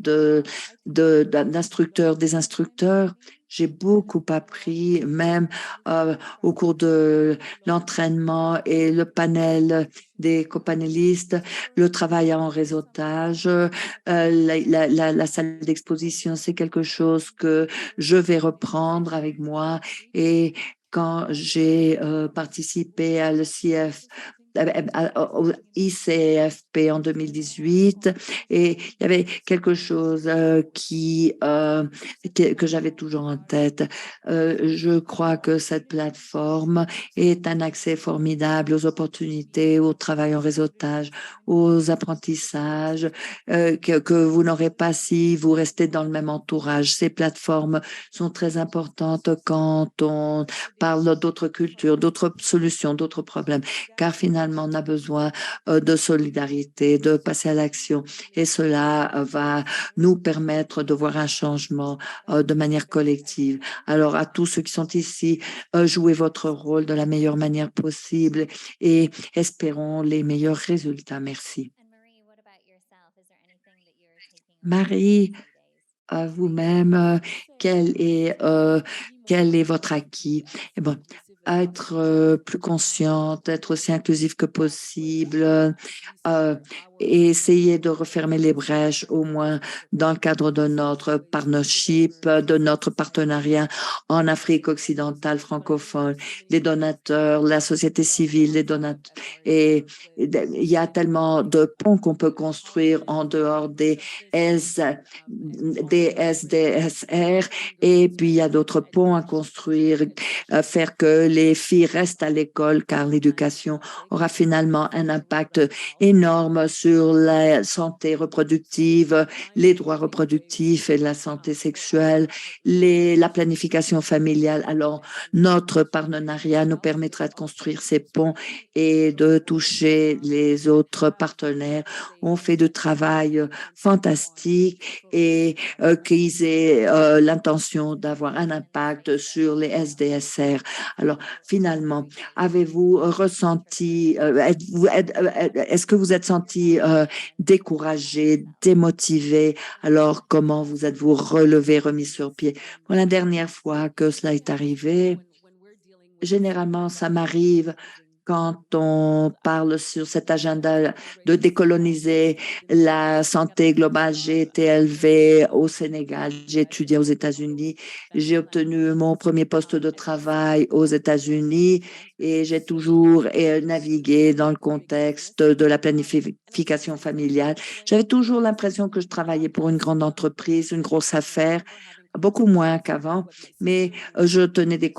d'instructeurs, des instructeurs. J'ai beaucoup appris, même au cours de l'entraînement et le panel des copanélistes, le travail en réseautage, la salle d'exposition, c'est quelque chose que je vais reprendre avec moi et quand j'ai participé à au ICFP en 2018 et il y avait quelque chose que j'avais toujours en tête. Je crois que cette plateforme est un accès formidable aux opportunités, au travail en réseautage, aux apprentissages que vous n'aurez pas si vous restez dans le même entourage. Ces plateformes sont très importantes quand on parle d'autres cultures, d'autres solutions, d'autres problèmes, car finalement, on a besoin de solidarité, de passer à l'action et cela va nous permettre de voir un changement de manière collective. Alors, à tous ceux qui sont ici, jouez votre rôle de la meilleure manière possible et espérons les meilleurs résultats. Merci. Marie, vous-même, quel est votre acquis? Eh bon, être plus consciente, être aussi inclusif que possible, et essayer de refermer les brèches, au moins dans le cadre de notre partnership, de notre partenariat en Afrique occidentale francophone, les donateurs, la société civile, les donateurs. Et il y a tellement de ponts qu'on peut construire en dehors des SDSR, et puis il y a d'autres ponts à construire, faire que les filles restent à l'école, car l'éducation aura finalement un impact énorme sur la santé reproductive, les droits reproductifs et la santé sexuelle, la planification familiale. Alors, notre partenariat nous permettra de construire ces ponts et de toucher les autres partenaires. On fait du travail fantastique et qu'ils aient l'intention d'avoir un impact sur les SDSR. Alors, finalement, avez-vous ressenti, est-ce que vous êtes senti découragé, démotivé? Alors, comment vous êtes-vous relevé, remis sur pied? Pour la dernière fois que cela est arrivé, généralement, ça m'arrive quand on parle sur cet agenda de décoloniser la santé globale. J'ai été élevée au Sénégal, j'ai étudié aux États-Unis, j'ai obtenu mon premier poste de travail aux États-Unis et j'ai toujours navigué dans le contexte de la planification familiale. J'avais toujours l'impression que je travaillais pour une grande entreprise, une grosse affaire, beaucoup moins qu'avant, mais je tenais des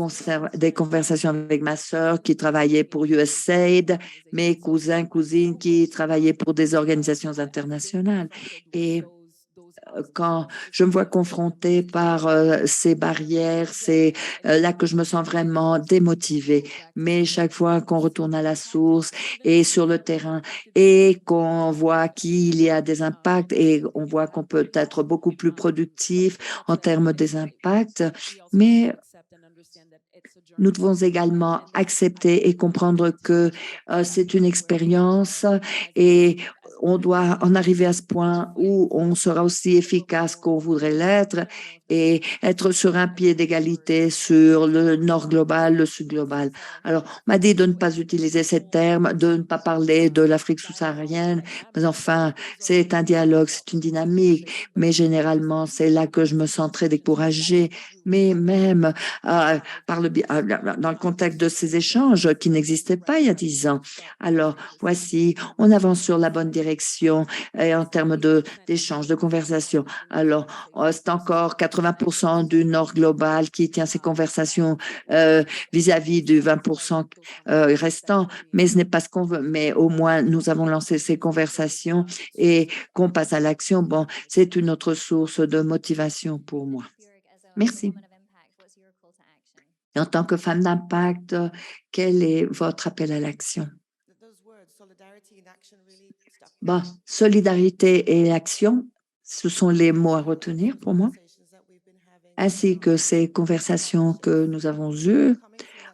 conversations avec ma sœur qui travaillait pour USAID, mes cousins, cousines qui travaillaient pour des organisations internationales. Et quand je me vois confrontée par ces barrières, c'est là que je me sens vraiment démotivée. Mais chaque fois qu'on retourne à la source et sur le terrain et qu'on voit qu'il y a des impacts et on voit qu'on peut être beaucoup plus productif en termes des impacts, mais nous devons également accepter et comprendre que c'est une expérience et on doit en arriver à ce point où on sera aussi efficace qu'on voudrait l'être et être sur un pied d'égalité sur le nord global, le sud global. Alors, on m'a dit de ne pas utiliser ces termes, de ne pas parler de l'Afrique sous-saharienne, mais enfin, c'est un dialogue, c'est une dynamique, mais généralement, c'est là que je me sens très découragée, mais même dans le contexte de ces échanges qui n'existaient pas il y a 10 ans. Alors, voici, on avance sur la bonne direction en termes d'échanges, de conversation. Alors, c'est encore 80% du Nord global qui tient ces conversations vis-à-vis du 20% restant, mais ce n'est pas ce qu'on veut. Mais au moins, nous avons lancé ces conversations et qu'on passe à l'action. Bon, c'est une autre source de motivation pour moi. Merci. Et en tant que femme d'impact, quel est votre appel à l'action? Bon, solidarité et action, ce sont les mots à retenir pour moi, ainsi que ces conversations que nous avons eues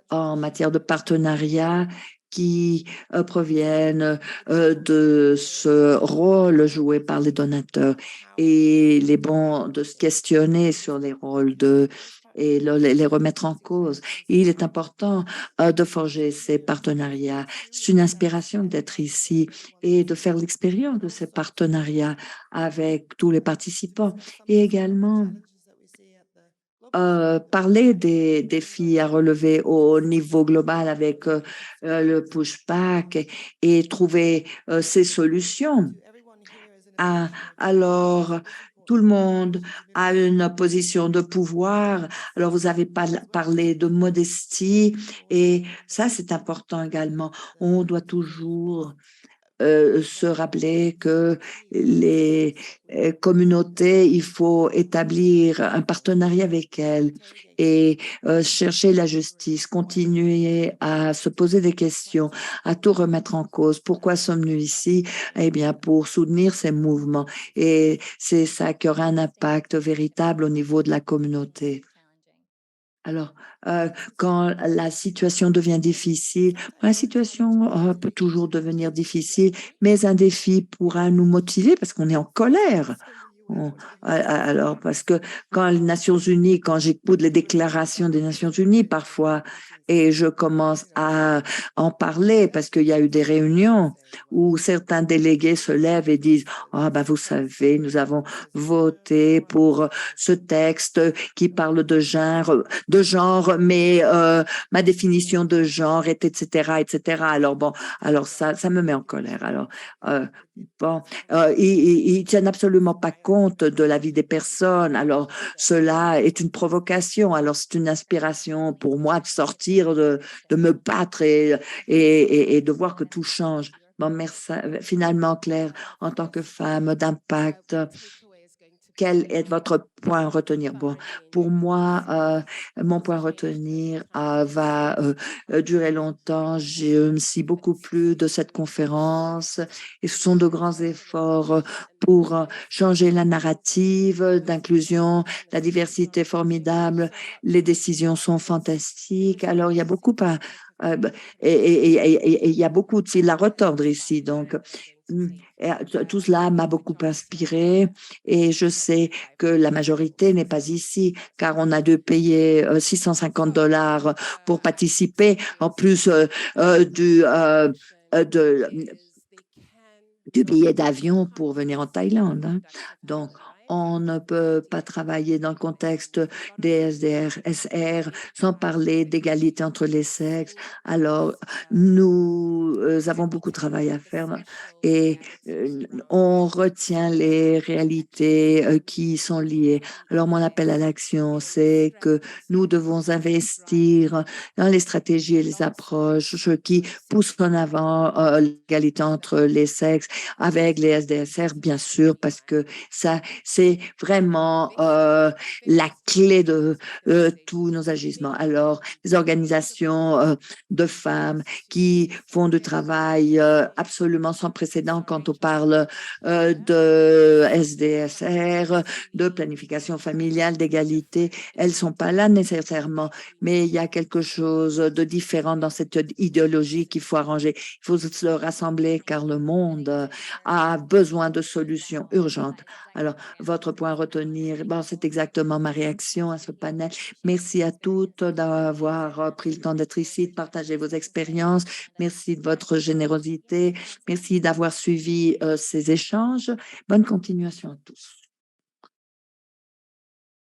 en matière de partenariat qui proviennent de ce rôle joué par les donateurs. Et il est bon de se questionner sur les rôles et les remettre en cause. Et il est important de forger ces partenariats. C'est une inspiration d'être ici et de faire l'expérience de ces partenariats avec tous les participants. Et également, parler des défis à relever au niveau global avec le pushback et trouver ces solutions. Alors, tout le monde a une position de pouvoir. Alors, vous avez parlé de modestie et ça, c'est important également. On doit toujours se rappeler que les communautés, il faut établir un partenariat avec elles et chercher la justice, continuer à se poser des questions, à tout remettre en cause. Pourquoi sommes-nous ici? Eh bien, pour soutenir ces mouvements. Et c'est ça qui aura un impact véritable au niveau de la communauté. Alors, quand la situation devient difficile, la situation peut toujours devenir difficile, mais un défi pourra nous motiver parce qu'on est en colère. Alors, parce que quand les Nations Unies, quand j'écoute les déclarations des Nations Unies parfois, et je commence à en parler parce qu'il y a eu des réunions où certains délégués se lèvent et disent « Ah, ben vous savez, nous avons voté pour ce texte qui parle de genre, mais ma définition de genre est etc., etc. » Alors bon, alors ça me met en colère. Alors, bon, ils tiennent absolument pas compte de la vie des personnes. Alors, cela est une provocation. Alors, c'est une inspiration pour moi de sortir, de me battre et de voir que tout change. Bon, merci. Finalement, Claire, en tant que femme d'impact, quel est votre point à retenir? Bon, pour moi, mon point à retenir va durer longtemps. Je me suis beaucoup plu de cette conférence et ce sont de grands efforts pour changer la narrative d'inclusion, la diversité formidable, les décisions sont fantastiques. Alors, il y a beaucoup et il y a beaucoup de fil à retordre ici. Donc, tout cela m'a beaucoup inspiré et je sais que la majorité n'est pas ici car on a dû payer $650 pour participer en plus du billet d'avion pour venir en Thaïlande. Hein. Donc, on ne peut pas travailler dans le contexte des SDRSR sans parler d'égalité entre les sexes. Alors, nous avons beaucoup de travail à faire et on retient les réalités qui sont liées. Alors, mon appel à l'action, c'est que nous devons investir dans les stratégies et les approches qui poussent en avant l'égalité entre les sexes avec les SDSR, bien sûr, parce que ça, c'est vraiment la clé de tous nos agissements. Alors, les organisations de femmes qui font du travail absolument sans précédent quand on parle de SDSR, de planification familiale, d'égalité, elles sont pas là nécessairement, mais il y a quelque chose de différent dans cette idéologie qu'il faut arranger. Il faut se rassembler car le monde a besoin de solutions urgentes. Alors, votre point à retenir, bon, c'est exactement ma réaction à ce panel. Merci à toutes d'avoir pris le temps d'être ici, de partager vos expériences. Merci de votre générosité. Merci d'avoir suivi ces échanges. Bonne continuation à tous.